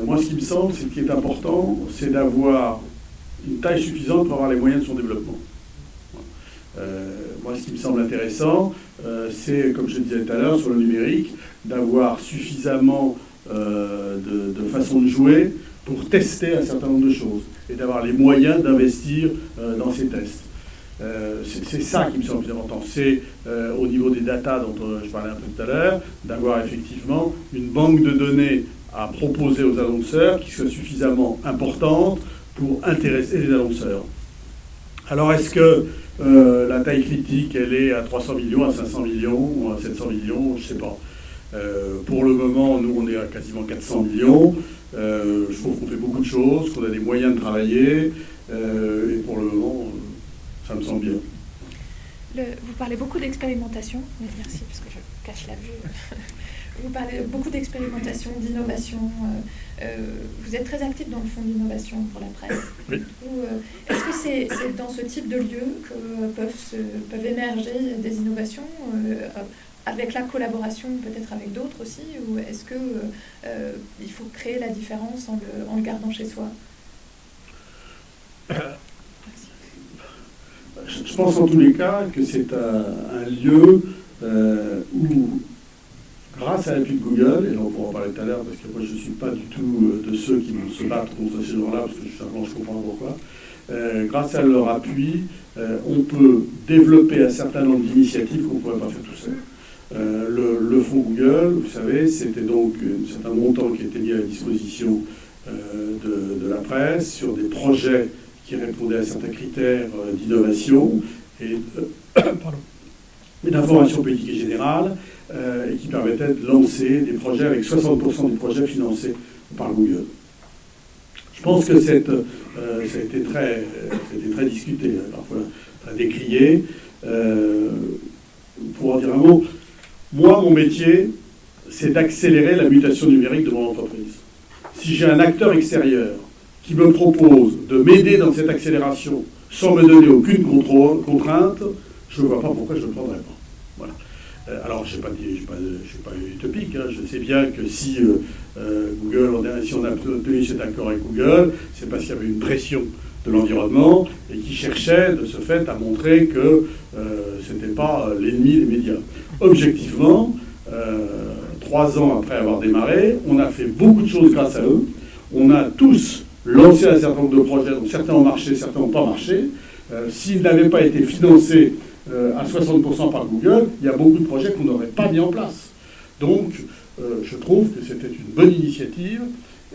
Moi, ce qui me semble, c'est ce qui est important, c'est d'avoir une taille suffisante pour avoir les moyens de son développement. Moi, ce qui me semble intéressant, c'est, comme je le disais tout à l'heure, sur le numérique, d'avoir suffisamment de façons de jouer pour tester un certain nombre de choses et d'avoir les moyens d'investir dans ces tests. C'est ça qui me semble plus important. C'est au niveau des datas dont je parlais un peu tout à l'heure, d'avoir effectivement une banque de données à proposer aux annonceurs qui soit suffisamment importante pour intéresser les annonceurs. Alors est-ce que la taille critique, elle est à 300 millions, à 500 millions, à 700 millions, je ne sais pas. Pour le moment, nous, on est à quasiment 400 millions. Je trouve qu'on fait beaucoup de choses, qu'on a des moyens de travailler. Et pour le moment, ça me semble bien. Vous parlez beaucoup d'expérimentation. Merci, parce que je cache la vue. Vous parlez beaucoup d'expérimentation, d'innovation. Vous êtes très actif dans le fonds d'innovation pour la presse. Oui. Est-ce que c'est dans ce type de lieu que peuvent émerger des innovations avec la collaboration peut-être avec d'autres aussi, ou est-ce que il faut créer la différence en le gardant chez soi? Je pense en tous les cas que c'est un lieu où, grâce à l'appui de Google, et là on pourra en parler tout à l'heure parce que moi je ne suis pas du tout de ceux qui vont se battre contre ces gens-là, parce que justement je comprends pourquoi, grâce à leur appui, on peut développer un certain nombre d'initiatives qu'on ne pourrait pas faire tout seul. Le fonds Google, vous savez, c'était donc un certain montant qui était mis à la disposition de la presse sur des projets qui répondaient à certains critères d'innovation et d'information politique et générale, et qui permettaient de lancer des projets avec 60% des projets financés par Google. Je pense que ça a été très discuté, parfois très décrié. Pour en dire un mot, moi, mon métier, c'est d'accélérer la mutation numérique de mon entreprise. Si j'ai un acteur extérieur qui me propose de m'aider dans cette accélération sans me donner aucune contrainte, je ne vois pas pourquoi je ne le prendrais pas. Voilà. Alors, je ne suis pas utopique, hein. Je sais bien que si si on a obtenu cet accord avec Google, c'est parce qu'il y avait une pression de l'environnement et qui cherchait de ce fait à montrer que ce n'était pas l'ennemi des médias. Objectivement, 3 ans après avoir démarré, on a fait beaucoup de choses grâce à eux. On a tous lancé un certain nombre de projets, donc certains ont marché, certains n'ont pas marché. S'ils n'avaient pas été financés à 60% par Google, il y a beaucoup de projets qu'on n'aurait pas mis en place. Donc, je trouve que c'était une bonne initiative.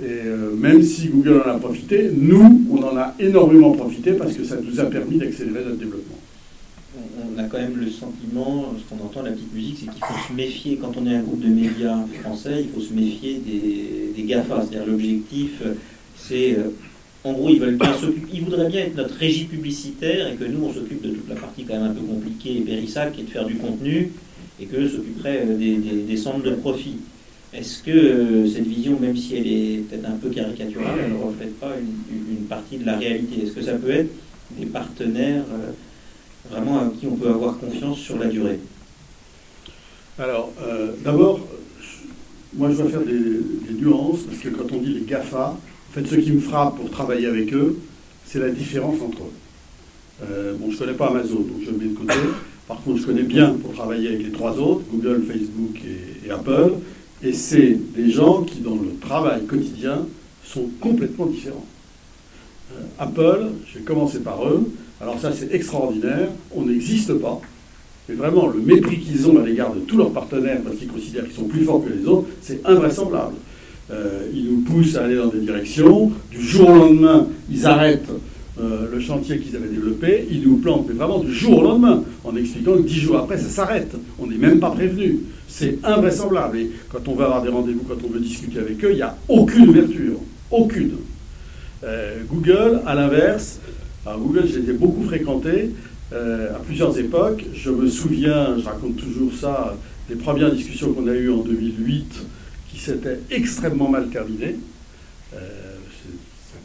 Et même si Google en a profité, nous, on en a énormément profité parce que ça nous a permis d'accélérer notre développement. On a quand même le sentiment, ce qu'on entend la petite musique, c'est qu'il faut se méfier, quand on est un groupe de médias français, il faut se méfier des GAFA. C'est-à-dire l'objectif, c'est... en gros, ils voudraient bien être notre régie publicitaire et que nous, on s'occupe de toute la partie quand même un peu compliquée et périssable, qui est de faire du contenu, et qu'eux s'occuperaient des centres de profit. Est-ce que cette vision, même si elle est peut-être un peu caricaturale, elle ne reflète pas une partie de la réalité? Est-ce que ça peut être des partenaires vraiment à qui on peut avoir confiance sur la durée? Alors, d'abord, moi je dois faire des nuances, parce que quand on dit les GAFA, en fait, ce qui me frappe pour travailler avec eux, c'est la différence entre eux. Bon, je ne connais pas Amazon, donc je le mets de côté. Par contre, je connais bien pour travailler avec les trois autres, Google, Facebook et Apple, et c'est des gens qui, dans le travail quotidien, sont complètement différents. Apple, je vais commencer par eux. Alors ça, c'est extraordinaire. On n'existe pas. Mais vraiment, le mépris qu'ils ont à l'égard de tous leurs partenaires, parce qu'ils considèrent qu'ils sont plus forts que les autres, c'est invraisemblable. Ils nous poussent à aller dans des directions. Du jour au lendemain, ils arrêtent le chantier qu'ils avaient développé. Ils nous plantent, mais vraiment du jour au lendemain, en expliquant que 10 jours après, ça s'arrête. On n'est même pas prévenu. C'est invraisemblable. Et quand on va avoir des rendez-vous, quand on veut discuter avec eux, il n'y a aucune ouverture. Aucune. Google, à l'inverse, alors Google, je les ai beaucoup fréquentés à plusieurs époques. Je me souviens, je raconte toujours ça, des premières discussions qu'on a eues en 2008 qui s'étaient extrêmement mal terminées.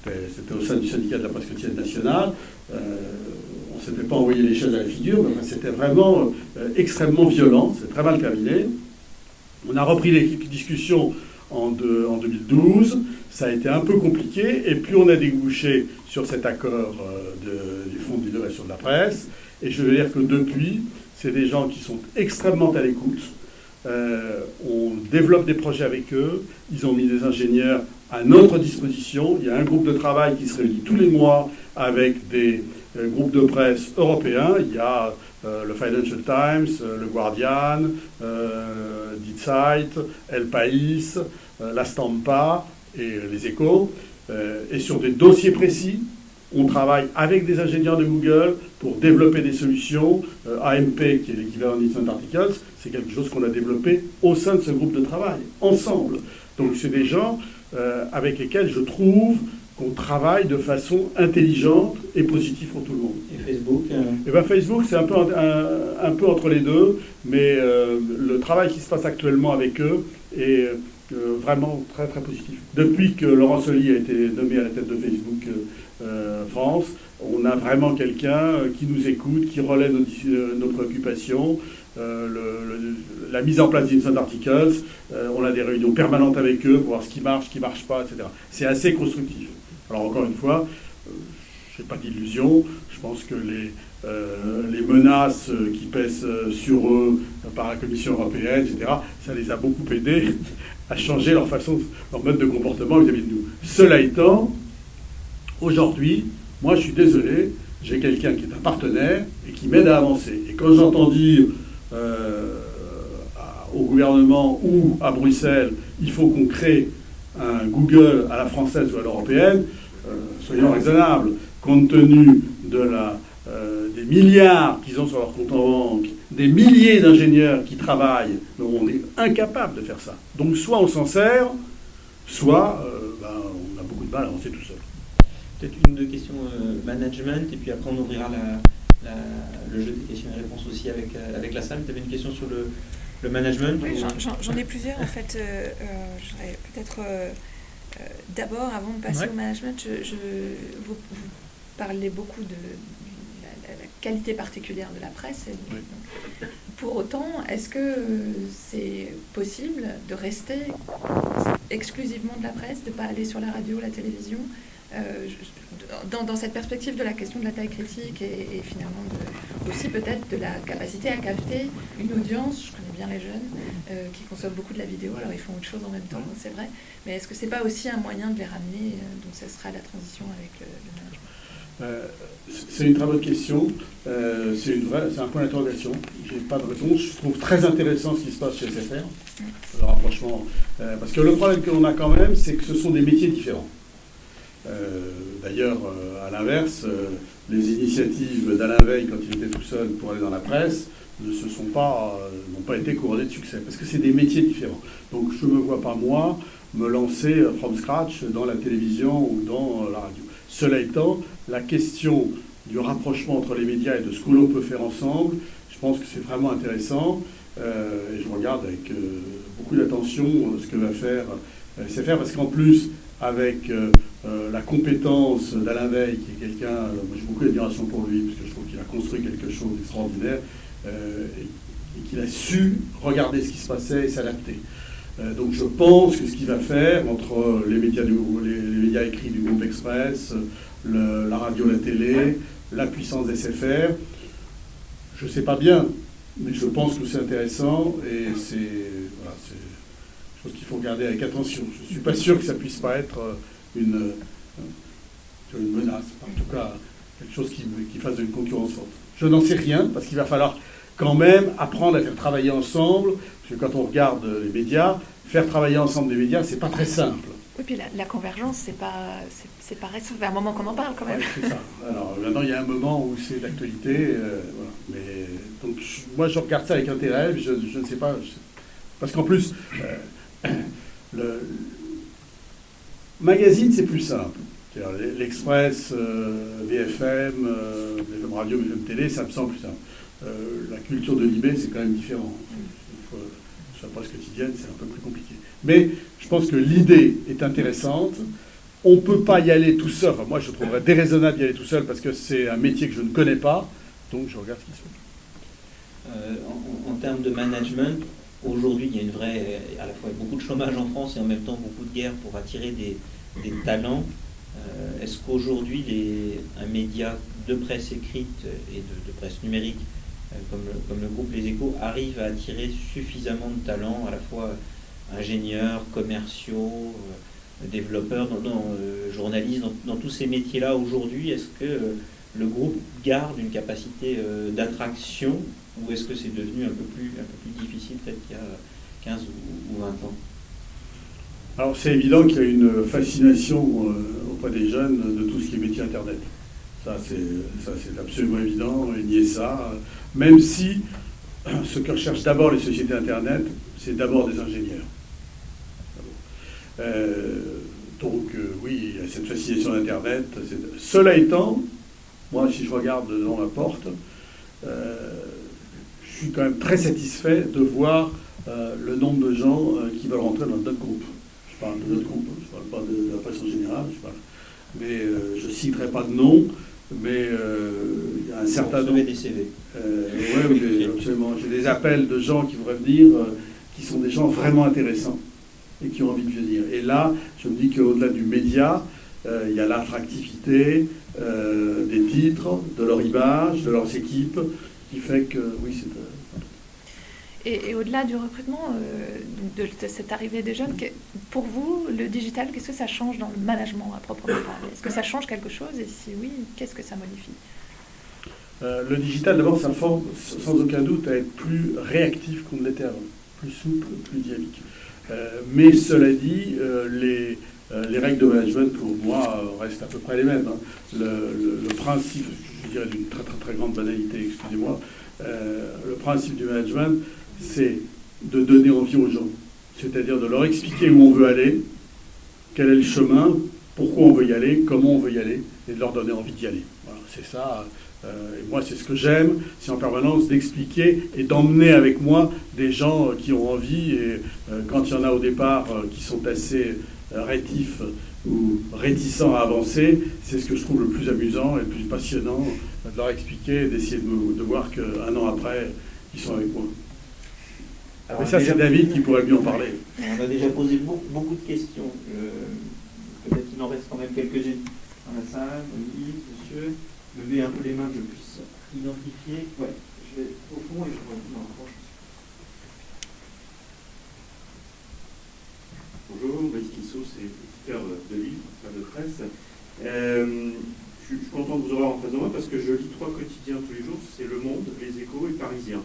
C'était au sein du syndicat de la presse quotidienne nationale. On ne s'était pas envoyé les chaises à la figure, mais c'était vraiment extrêmement violent. C'est très mal terminé. On a repris les discussions en 2012. Ça a été un peu compliqué. Et puis on a débouché sur cet accord du Fonds d'innovation de la presse. Et je veux dire que depuis, c'est des gens qui sont extrêmement à l'écoute. On développe des projets avec eux. Ils ont mis des ingénieurs à notre disposition. Il y a un groupe de travail qui se réunit tous les mois avec des groupes de presse européens. Il y a le Financial Times, le Guardian, Die Zeit, El País, La Stampa et les Échos. Et sur des dossiers précis, on travaille avec des ingénieurs de Google pour développer des solutions. AMP, qui est l'équivalent d'Instant Articles, c'est quelque chose qu'on a développé au sein de ce groupe de travail, ensemble. Donc c'est des gens avec lesquels je trouve qu'on travaille de façon intelligente et positive pour tout le monde. Et Facebook Et ben Facebook, c'est un peu entre les deux, mais le travail qui se passe actuellement avec eux est vraiment très très positif. Depuis que Laurent Soli a été nommé à la tête de Facebook France, on a vraiment quelqu'un qui nous écoute, qui relaie nos préoccupations. La mise en place d'Instant Articles, on a des réunions permanentes avec eux pour voir ce qui marche pas, etc. C'est assez constructif. Alors encore une fois, je n'ai pas d'illusion. Je pense que les menaces qui pèsent sur eux par la Commission européenne, etc., ça les a beaucoup aidés à changer leur mode de comportement vis-à-vis de nous. Cela étant, aujourd'hui, moi je suis désolé, j'ai quelqu'un qui est un partenaire et qui m'aide à avancer. Et quand j'entends dire au gouvernement ou à Bruxelles, il faut qu'on crée un Google à la française ou à l'européenne, soyons raisonnables, compte tenu des milliards qu'ils ont sur leur compte en banque, des milliers d'ingénieurs qui travaillent, on est incapable de faire ça. Donc soit on s'en sert, soit on a beaucoup de mal à avancer tout seul. Peut-être une ou deux questions management, et puis après on ouvrira le jeu des questions et réponses aussi avec la salle. Tu avais une question sur le management? Oui, j'en ai plusieurs en fait. J'aurais peut-être d'abord, avant de passer au management, vous parlez beaucoup de la qualité particulière de la presse. Oui. Pour autant, est-ce que c'est possible de rester exclusivement de la presse, de ne pas aller sur la radio, la télévision, dans cette perspective de la question de la taille critique et finalement aussi peut-être de la capacité à capter une audience, je connais bien les jeunes, qui consomment beaucoup de la vidéo, alors ils font autre chose en même temps, c'est vrai, mais est-ce que c'est pas aussi un moyen de les ramener, donc ce sera la transition avec le management? C'est une très bonne question, c'est un point d'interrogation, je n'ai pas de réponse, je trouve très intéressant ce qui se passe chez SFR, le rapprochement, parce que le problème qu'on a quand même, c'est que ce sont des métiers différents. D'ailleurs, à l'inverse, les initiatives d'Alain Veil, quand il était tout seul pour aller dans la presse, n'ont pas été couronnées de succès, parce que c'est des métiers différents. Donc je ne me vois pas, moi, me lancer from scratch dans la télévision ou dans la radio. Cela étant, la question du rapprochement entre les médias et de ce que l'on peut faire ensemble, je pense que c'est vraiment intéressant, et je regarde avec beaucoup d'attention ce que va faire SFR, parce qu'en plus, avec la compétence d'Alain Veil, qui est quelqu'un, moi j'ai beaucoup d'admiration pour lui, parce que je trouve qu'il a construit quelque chose d'extraordinaire, et qu'il a su regarder ce qui se passait et s'adapter. Donc je pense que ce qu'il va faire entre les médias écrits du groupe Express, la radio, la télé, la puissance des SFR, Je ne sais pas bien, mais je pense que c'est intéressant et c'est une chose qu'il faut regarder avec attention. Je ne suis pas sûr que ça puisse pas être une menace, en tout cas quelque chose qui fasse une concurrence forte. Je n'en sais rien, parce qu'il va falloir quand même apprendre à faire travailler ensemble, parce que quand on regarde les médias, faire travailler ensemble les médias, c'est pas très simple. Oui, puis la convergence, c'est pas récent. Ça fait un moment qu'on en parle quand même. Ouais, c'est ça. Alors maintenant, il y a un moment où c'est d'actualité. Voilà. Mais donc, moi, je regarde ça avec intérêt. Je ne sais pas. Parce qu'en plus, le magazine, c'est plus simple. L'Express, BFM, BFM Radio, BFM Télé, ça me semble plus simple. La culture de Libé, c'est quand même différent. Sur la presse quotidienne, c'est un peu plus compliqué. Mais je pense que l'idée est intéressante. On ne peut pas y aller tout seul. Enfin, moi, je trouverais déraisonnable d'y aller tout seul parce que c'est un métier que je ne connais pas. Donc, je regarde ce qui se fait. En termes de management, aujourd'hui, il y a une vraie, à la fois beaucoup de chômage en France et en même temps beaucoup de guerre pour attirer des talents. Est-ce qu'aujourd'hui, un média de presse écrite et de presse numérique, comme le groupe Les Échos, arrive à attirer suffisamment de talents, à la fois ingénieurs, commerciaux, développeurs, journalistes, dans tous ces métiers-là aujourd'hui? Est-ce que le groupe garde une capacité d'attraction, ou est-ce que c'est devenu un peu plus difficile peut-être qu'il y a 15 ou 20 ans? Alors c'est évident qu'il y a une fascination auprès des jeunes de tout ce qui est métier Internet. Ça c'est absolument évident, nier ça. Même si ce que recherchent d'abord les sociétés Internet, c'est d'abord des ingénieurs. Donc oui, il y a cette fascination d'Internet. Cela étant, moi si je regarde dans la porte, je suis quand même très satisfait de voir le nombre de gens qui veulent rentrer dans notre groupe. Je parle de notre groupe, je ne parle pas de la façon générale, mais je ne citerai pas de nom, mais il y a un certain nombre... des CV. Oui, absolument. J'ai des appels de gens qui voudraient venir, qui sont des gens vraiment intéressants et qui ont envie de venir. Et là, je me dis qu'au-delà du média, il y a l'attractivité des titres, de leur image, de leurs équipes, qui fait que, oui, c'est... Et au-delà du recrutement, de cette arrivée des jeunes, pour vous, le digital, qu'est-ce que ça change dans le management à proprement parler? Est-ce que ça change quelque chose? Et si oui, qu'est-ce que ça modifie? Le digital, d'abord, ça forme sans aucun doute à être plus réactif qu'on ne l'était avant, plus souple, plus dynamique. Mais cela dit, les règles de management, pour moi, restent à peu près les mêmes. Hein. Le principe, je dirais d'une très très très grande banalité, excusez-moi, le principe du management, c'est de donner envie aux gens. C'est-à-dire de leur expliquer où on veut aller, quel est le chemin, pourquoi on veut y aller, comment on veut y aller, et de leur donner envie d'y aller. Voilà, c'est ça. Et moi, c'est ce que j'aime, c'est en permanence d'expliquer et d'emmener avec moi des gens qui ont envie. Et quand il y en a au départ qui sont assez rétifs ou réticents à avancer, c'est ce que je trouve le plus amusant et le plus passionnant, de leur expliquer et d'essayer de voir qu'un an après, ils sont avec moi. Alors, et ça, c'est David qui pourrait mieux en parler. On a déjà posé beaucoup de questions. Peut-être qu'il en reste quand même quelques-unes dans la salle. Oui, monsieur, levez un peu les mains que je puisse identifier. Ouais, je vais au fond et je reviens. Bonjour, Brice Kissot, c'est éditeur de livres, pas de presse. Je suis content de vous avoir en face de moi parce que je lis 3 quotidiens tous les jours, c'est Le Monde, Les Échos et Parisien.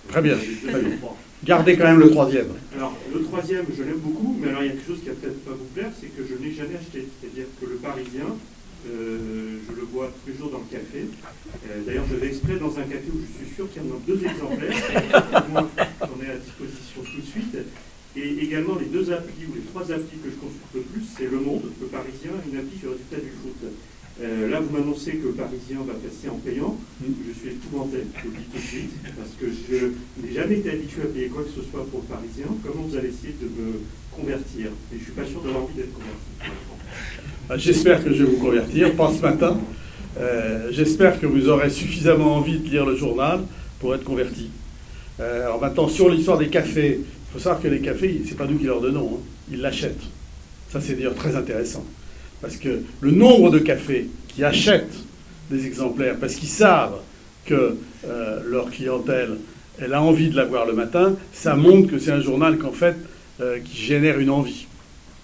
Très bien, très bien. Gardez quand même le 3e. Alors, le 3e, je l'aime beaucoup, mais alors il y a quelque chose qui va peut-être pas vous plaire, c'est que je ne l'ai jamais acheté. C'est-à-dire que le Parisien, je le vois tous les jours dans le café. D'ailleurs, je vais exprès dans un café où je suis sûr qu'il y en a 2 exemplaires. Moi, j'en ai à disposition tout de suite. Et également, les 2 applis ou les 3 applis que je consulte le plus, c'est Le Monde, le Parisien, et une appli sur le résultat du foot. Là, vous m'annoncez que le Parisien va passer en payant. Je suis épouvanté, je le dis tout de suite, parce que je n'ai jamais été habitué à payer quoi que ce soit pour le Parisien. Comment vous allez essayer de me convertir? Et je ne suis pas sûr d'avoir envie d'être converti. J'espère que je vais vous convertir, pas ce matin. J'espère que vous aurez suffisamment envie de lire le journal pour être converti. Alors maintenant, sur l'histoire des cafés, il faut savoir que les cafés, c'est pas nous qui leur donnons, hein. Ils l'achètent. Ça, c'est d'ailleurs très intéressant. Parce que le nombre de cafés qui achètent des exemplaires, parce qu'ils savent que leur clientèle, elle a envie de la voir le matin, ça montre que c'est un journal qu'en fait, qui génère une envie.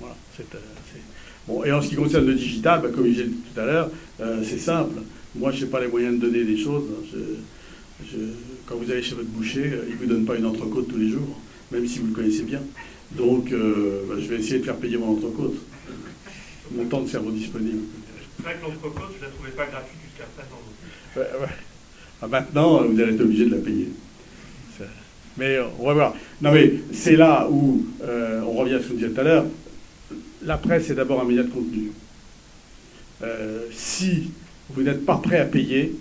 Voilà, Bon, et en ce qui concerne le digital, comme j'ai dit tout à l'heure, c'est simple. Moi, je n'ai pas les moyens de donner des choses. Quand vous allez chez votre boucher, il ne vous donne pas une entrecôte tous les jours, même si vous le connaissez bien. Donc, je vais essayer de faire payer mon entrecôte. Mon temps de cerveau disponible. C'est vrai que l'entrecôte, je ne la trouvais pas gratuite jusqu'à présent. Ouais. Maintenant, vous allez être obligé de la payer. Mais on va voir. Non, mais c'est là où on revient à ce que je disais tout à l'heure. La presse est d'abord un média de contenu. Si vous n'êtes pas prêt à payer,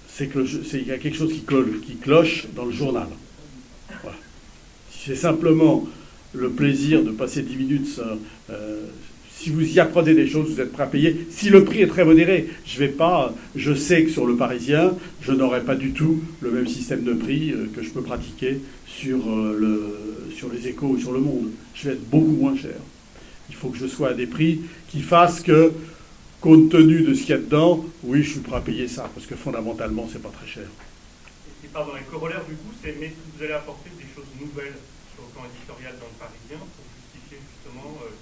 c'est qu'il y a quelque chose qui cloche dans le journal. Voilà. Si c'est simplement le plaisir de passer 10 minutes, si vous y apprenez des choses, vous êtes prêt à payer. Si le prix est très modéré, je sais que sur le Parisien, je n'aurai pas du tout le même système de prix que je peux pratiquer sur les Échos ou sur Le Monde. Je vais être beaucoup moins cher. Il faut que je sois à des prix qui fassent que, compte tenu de ce qu'il y a dedans, oui, je suis prêt à payer ça, parce que fondamentalement, c'est pas très cher. Et pardon, les corollaires du coup, c'est mais vous allez apporter des choses nouvelles sur le plan éditorial dans le Parisien pour justifier justement le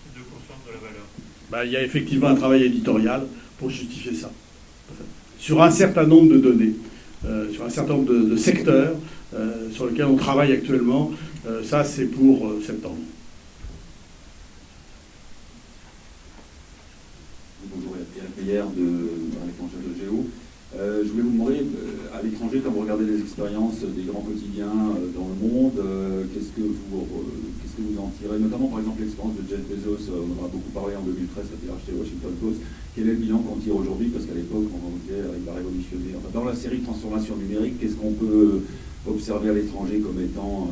type de conscience de la valeur. Il y a effectivement un travail éditorial pour justifier ça. Sur un certain nombre de données, sur un certain nombre de secteurs sur lesquels on travaille actuellement, ça c'est pour septembre. Bonjour, Pierre Meyer à l'étranger de Géo. Je voulais vous demander, à l'étranger, quand vous regardez les expériences des grands quotidiens dans le monde, qu'est-ce que vous en tirez? Notamment, par exemple, l'expérience de Jeff Bezos, on en a beaucoup parlé en 2013 quand il a acheté le Washington Post. Quel est le bilan qu'on tire aujourd'hui? Parce qu'à l'époque, on disait qu'il va révolutionner. Enfin, dans la série Transformation numérique, qu'est-ce qu'on peut observer à l'étranger comme étant,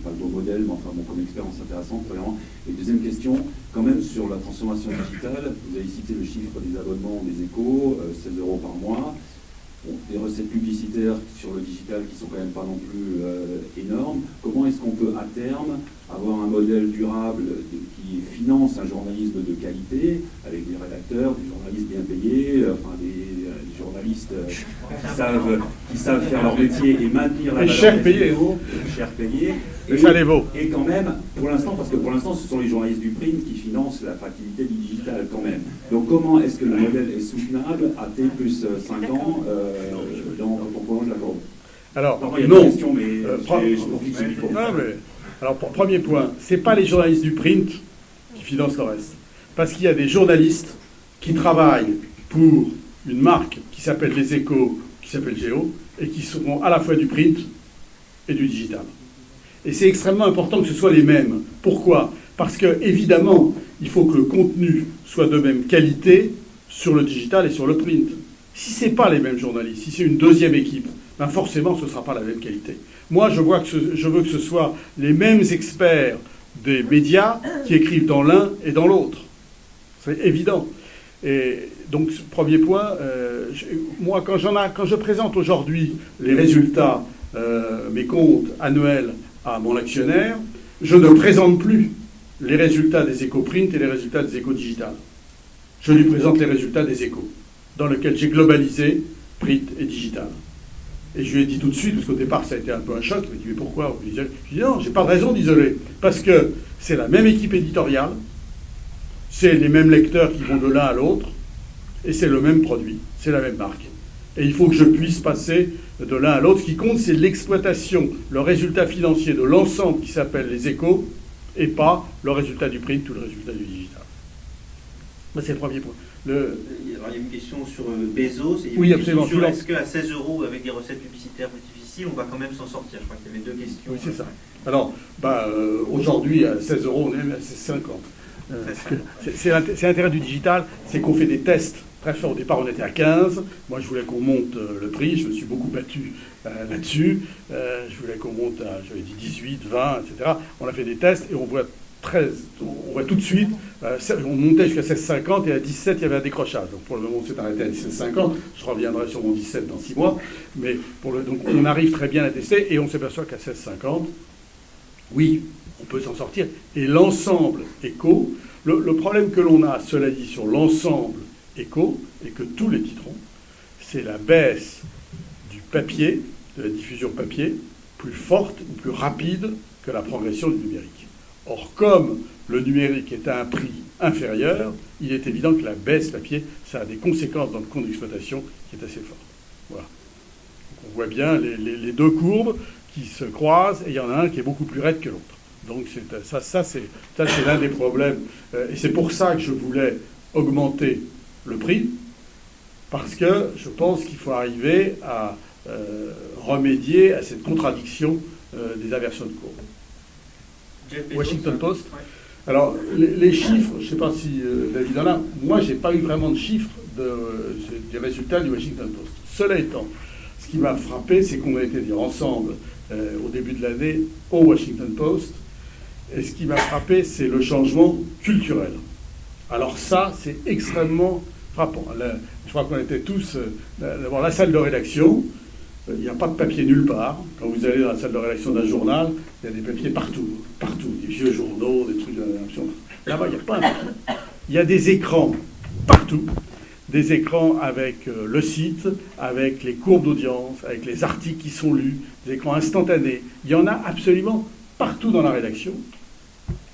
pas le beau modèle, mais enfin bon, comme expérience intéressante, vraiment. Et deuxième question, quand même sur la transformation digitale, vous avez cité le chiffre des abonnements des Échos, 16 € par mois. Bon, des recettes publicitaires sur le digital qui sont quand même pas non plus énormes. Comment est-ce qu'on peut à terme avoir un modèle durable qui finance un journalisme de qualité avec des rédacteurs, des journalistes bien payés, enfin des journalistes qui savent faire leur métier et maintenir la valeur cher payés, cher payés. Et ça les vaut. Et quand même, pour l'instant, parce que pour l'instant, ce sont les journalistes du print qui financent l'attractivité du digital quand même. Donc comment est-ce que le modèle est soutenable à T plus 5 ans quand on prolonge la courbe? Alors, non. Alors, premier point, ce n'est pas les journalistes du print qui financent le reste. Parce qu'il y a des journalistes qui travaillent pour une marque qui s'appelle Les Échos, qui s'appelle Géo, et qui seront à la fois du print et du digital. Et c'est extrêmement important que ce soit les mêmes. Pourquoi? Parce que, évidemment, il faut que le contenu soit de même qualité sur le digital et sur le print. Si ce n'est pas les mêmes journalistes, si c'est une deuxième équipe, ben forcément, ce ne sera pas la même qualité. Moi, je veux que ce soit les mêmes experts des médias qui écrivent dans l'un et dans l'autre. C'est évident. Et donc, premier point, moi, quand je présente aujourd'hui les résultats, mes comptes annuels à mon actionnaire, je ne présente plus les résultats des Échos print et les résultats des Échos digital. Je lui présente les résultats des Échos, dans lesquels j'ai globalisé print et digital. Et je lui ai dit tout de suite, parce qu'au départ ça a été un peu un choc, il m'a dit mais pourquoi? Je lui ai dit non, j'ai pas de raison d'isoler, parce que c'est la même équipe éditoriale, c'est les mêmes lecteurs qui vont de l'un à l'autre, et c'est le même produit, c'est la même marque. Et il faut que je puisse passer de l'un à l'autre. Ce qui compte, c'est l'exploitation, le résultat financier de l'ensemble qui s'appelle les Échos, et pas le résultat du print ou le résultat du digital. Ça, c'est le premier point. Alors, il y a une question sur Bezos. Et oui, absolument. Est-ce qu'à 16 € avec des recettes publicitaires plus difficiles, on va quand même s'en sortir? Je crois qu'il y avait deux questions. Oui, c'est ça. Alors, aujourd'hui, à 16 €, on est même à 50. C'est l'intérêt du digital, c'est qu'on fait des tests très forts. Au départ, on était à 15. Moi, je voulais qu'on monte le prix. Je me suis beaucoup battu là-dessus. Je voulais qu'on monte à, j'avais dit 18, 20, etc. On a fait des tests et on voit tout de suite, on montait jusqu'à 16,50 et à 17, il y avait un décrochage. Donc pour le moment, on s'est arrêté à 17,50. Je reviendrai sur mon 17 dans 6 mois. Mais donc on arrive très bien à tester et on s'aperçoit qu'à 16,50, oui, on peut s'en sortir. Et l'ensemble Écho, le problème que l'on a, cela dit, sur l'ensemble Écho, et que tous les titres ont, c'est la baisse du papier, de la diffusion papier, plus forte ou plus rapide que la progression du numérique. Or, comme le numérique est à un prix inférieur, il est évident que la baisse papier, ça a des conséquences dans le compte d'exploitation qui est assez forte. Voilà. Donc on voit bien les deux courbes qui se croisent, et il y en a un qui est beaucoup plus raide que l'autre. Donc ça c'est l'un des problèmes. Et c'est pour ça que je voulais augmenter le prix, parce que je pense qu'il faut arriver à remédier à cette contradiction des inversions de courbe. Washington Post. Alors, les chiffres, je ne sais pas si David en a, moi, je n'ai pas eu vraiment de chiffres des résultats du Washington Post. Cela étant, ce qui m'a frappé, c'est qu'on a été dire ensemble au début de l'année au Washington Post, et ce qui m'a frappé, c'est le changement culturel. Alors ça, c'est extrêmement frappant. Je crois qu'on était tous dans la salle de rédaction. Il n'y a pas de papier nulle part. Quand vous allez dans la salle de rédaction d'un journal, il y a des papiers partout. Partout. Des vieux journaux, des trucs de la rédaction. Là-bas, il n'y a pas un papier. Il y a des écrans partout. Des écrans avec le site, avec les courbes d'audience, avec les articles qui sont lus, des écrans instantanés. Il y en a absolument partout dans la rédaction.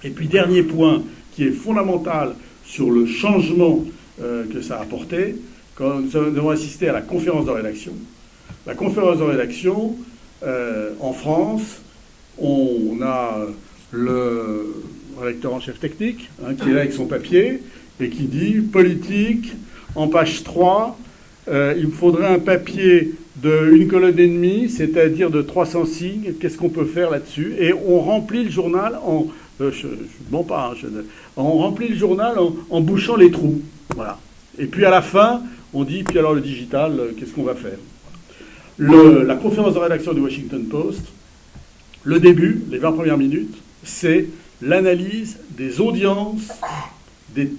Et puis, dernier point qui est fondamental sur le changement que ça a apporté, quand nous avons assisté à la conférence de rédaction. La conférence de rédaction, en France, on a le rédacteur en chef technique, qui est là avec son papier, et qui dit « Politique, en page 3, il me faudrait un papier d'une colonne et demie, c'est-à-dire de 300 signes, qu'est-ce qu'on peut faire là-dessus ?» Et on remplit le journal en... on remplit le journal en bouchant les trous. Voilà. Et puis à la fin, on dit « Puis alors le digital, qu'est-ce qu'on va faire ?» La conférence de rédaction du Washington Post, le début, les 20 premières minutes, c'est l'analyse des audiences des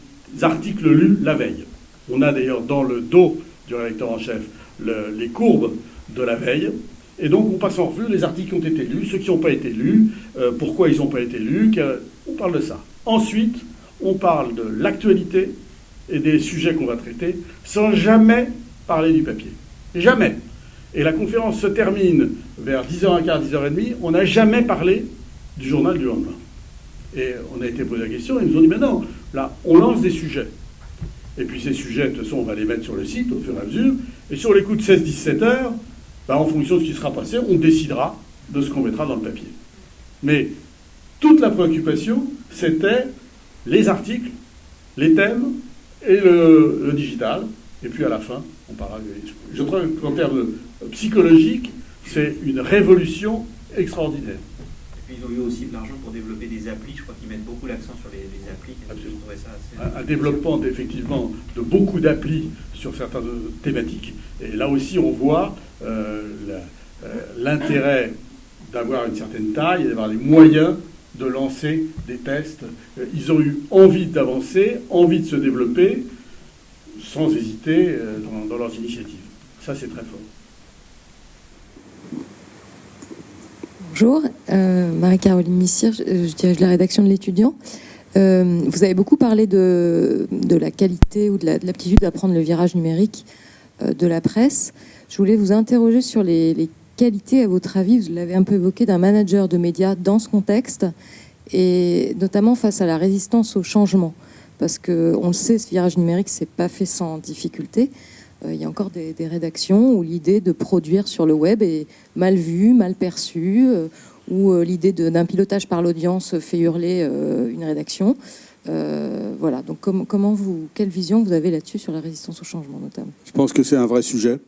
articles lus la veille. On a d'ailleurs dans le dos du rédacteur en chef les courbes de la veille. Et donc on passe en revue les articles qui ont été lus, ceux qui n'ont pas été lus, pourquoi ils n'ont pas été lus, on parle de ça. Ensuite, on parle de l'actualité et des sujets qu'on va traiter, sans jamais parler du papier. Jamais. Et la conférence se termine vers 10h15, 10h30. On n'a jamais parlé du journal du lendemain. Et on a été posé la question, et ils nous ont dit, mais non, là, on lance des sujets. Et puis ces sujets, de toute façon, on va les mettre sur le site au fur et à mesure. Et sur les coups de 16-17 heures, en fonction de ce qui sera passé, on décidera de ce qu'on mettra dans le papier. Mais toute la préoccupation, c'était les articles, les thèmes et le digital. Et puis à la fin, on parlera. Je trouve qu'en termes psychologiques, c'est une révolution extraordinaire. Et puis ils ont eu aussi de l'argent pour développer des applis. Je crois qu'ils mettent beaucoup l'accent sur les applis. Absolument. Je ça assez... Un développement effectivement de beaucoup d'applis sur certaines thématiques. Et là aussi, on voit l'intérêt d'avoir une certaine taille et d'avoir les moyens de lancer des tests. Ils ont eu envie d'avancer, envie de se développer, sans hésiter dans leurs initiatives. Ça, c'est très fort. Bonjour, Marie-Caroline Missire, je dirige la rédaction de l'Étudiant. Vous avez beaucoup parlé de la qualité ou de l'aptitude à prendre le virage numérique de la presse. Je voulais vous interroger sur les qualités, à votre avis, vous l'avez un peu évoqué, d'un manager de médias dans ce contexte, et notamment face à la résistance au changement. Parce qu'on le sait, ce virage numérique, c'est pas fait sans difficulté. Il y a encore des rédactions où l'idée de produire sur le web est mal vue, mal perçue, où l'idée d'un pilotage par l'audience fait hurler une rédaction. Voilà, donc quelle vision vous avez là-dessus sur la résistance au changement notamment ? Je pense que c'est un vrai sujet.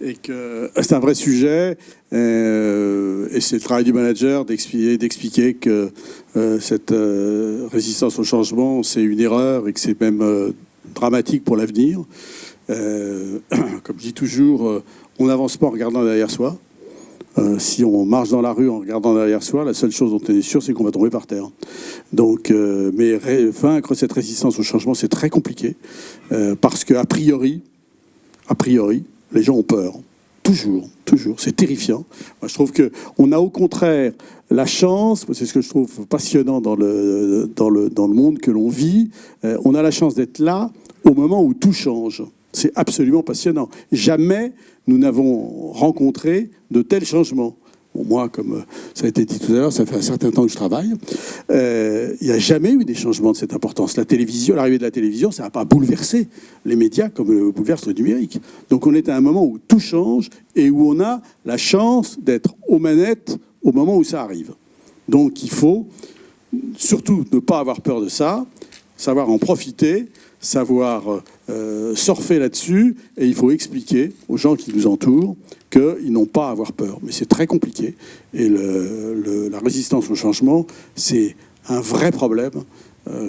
Et que c'est un vrai sujet. Et c'est le travail du manager d'expliquer que cette résistance au changement, c'est une erreur et que c'est même dramatique pour l'avenir. Comme je dis toujours, on n'avance pas en regardant derrière soi. Si on marche dans la rue en regardant derrière soi, la seule chose dont on est sûr, c'est qu'on va tomber par terre. Donc, mais vaincre cette résistance au changement, c'est très compliqué, parce que a priori, les gens ont peur. Toujours. C'est terrifiant. Moi, je trouve qu'on a au contraire la chance, c'est ce que je trouve passionnant dans le monde que l'on vit, on a la chance d'être là au moment où tout change. C'est absolument passionnant. Jamais nous n'avons rencontré de tels changements. Bon, moi, comme ça a été dit tout à l'heure, ça fait un certain temps que je travaille. Il n'y a jamais eu des changements de cette importance. La télévision, l'arrivée de la télévision, ça n'a pas bouleversé les médias comme le bouleverse le numérique. Donc on est à un moment où tout change et où on a la chance d'être aux manettes au moment où ça arrive. Donc il faut surtout ne pas avoir peur de ça, savoir en profiter, savoir surfer là-dessus, et il faut expliquer aux gens qui nous entourent qu'ils n'ont pas à avoir peur. Mais c'est très compliqué, et la résistance au changement, c'est un vrai problème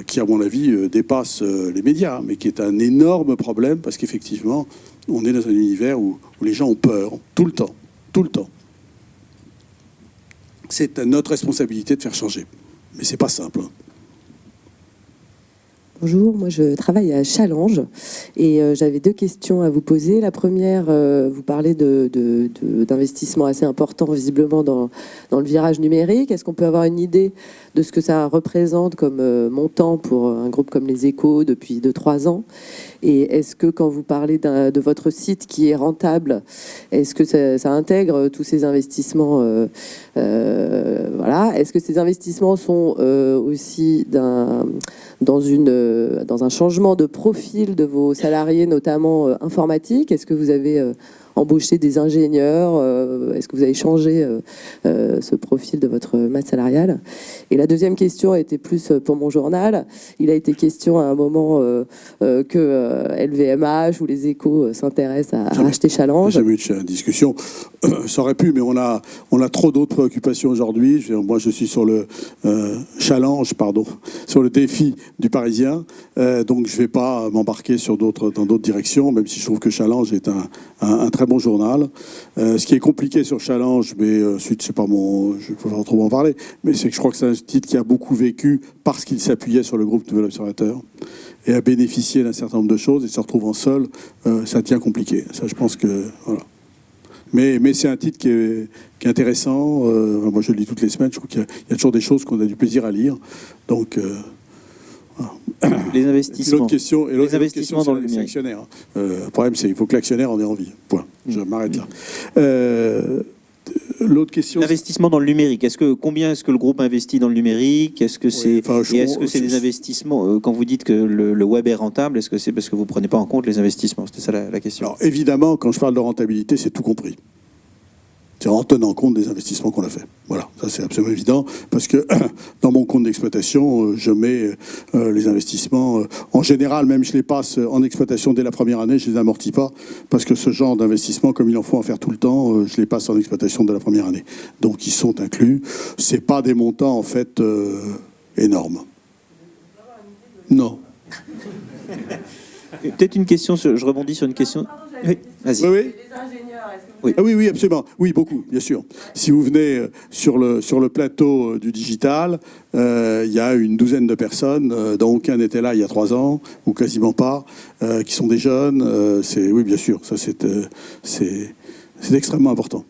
qui, à mon avis, dépasse les médias, mais qui est un énorme problème, parce qu'effectivement, on est dans un univers où les gens ont peur, tout le temps, tout le temps. C'est à notre responsabilité de faire changer, mais c'est pas simple. Bonjour, moi je travaille à Challenge et j'avais 2 questions à vous poser. La première, vous parlez d'investissements assez importants visiblement dans le virage numérique. Est-ce qu'on peut avoir une idée de ce que ça représente comme montant pour un groupe comme Les Échos depuis 2-3 ans? Et est-ce que quand vous parlez de votre site qui est rentable, est-ce que ça intègre tous ces investissements voilà. Est-ce que ces investissements sont aussi dans un changement de profil de vos salariés, notamment informatiques? Est-ce que vous avez embauché des ingénieurs? Est-ce que vous avez changé ce profil de votre masse salariale? Et la deuxième question était plus pour mon journal. Il a été question à un moment que LVMH ou Les Échos s'intéressent à racheter Challenge. J'ai jamais eu de discussion. Ça aurait pu, mais on a trop d'autres préoccupations aujourd'hui. Moi, je suis sur le sur le défi du Parisien. Donc, je ne vais pas m'embarquer dans d'autres directions, même si je trouve que Challenge est un très bon journal. Ce qui est compliqué sur Challenge, mais ensuite, c'est pas je ne peux pas trop en parler, mais c'est que je crois que c'est un titre qui a beaucoup vécu parce qu'il s'appuyait sur le groupe Nouvel Observateur et a bénéficié d'un certain nombre de choses, et se retrouvant seul, ça devient compliqué. Ça, je pense que... Voilà. Mais c'est un titre qui est intéressant. Moi, je le lis toutes les semaines. Je trouve qu'il y a toujours des choses qu'on a du plaisir à lire. Donc... Voilà. Les investissements. L'autre question, les investissements dans le numérique. L'actionnaire. Le problème, c'est qu'il faut que l'actionnaire en ait envie. Point. Je m'arrête là. L'autre question. L'investissement dans le numérique. Combien est-ce que le groupe investit dans le numérique? Est-ce que c'est des investissements quand vous dites que le web est rentable? Est-ce que c'est parce que vous prenez pas en compte les investissements? C'était ça la question. Alors évidemment, quand je parle de rentabilité, c'est tout compris. C'est en tenant compte des investissements qu'on a fait. Voilà, ça c'est absolument évident, parce que dans mon compte d'exploitation, je mets les investissements. En général, même je les passe en exploitation dès la première année, je les amortis pas, parce que ce genre d'investissement, comme il en faut en faire tout le temps, je les passe en exploitation dès la première année. Donc ils sont inclus. C'est pas des montants en fait énormes. Non. Peut-être une question, je rebondis sur une question. Oui, vas-y. Oui. Oui. Ah oui, absolument. Oui, beaucoup, bien sûr. Si vous venez sur le plateau du digital, il y a une douzaine de personnes, dont aucun n'était là il y a 3 ans, ou quasiment pas, qui sont des jeunes. Oui, bien sûr, ça c'est extrêmement important.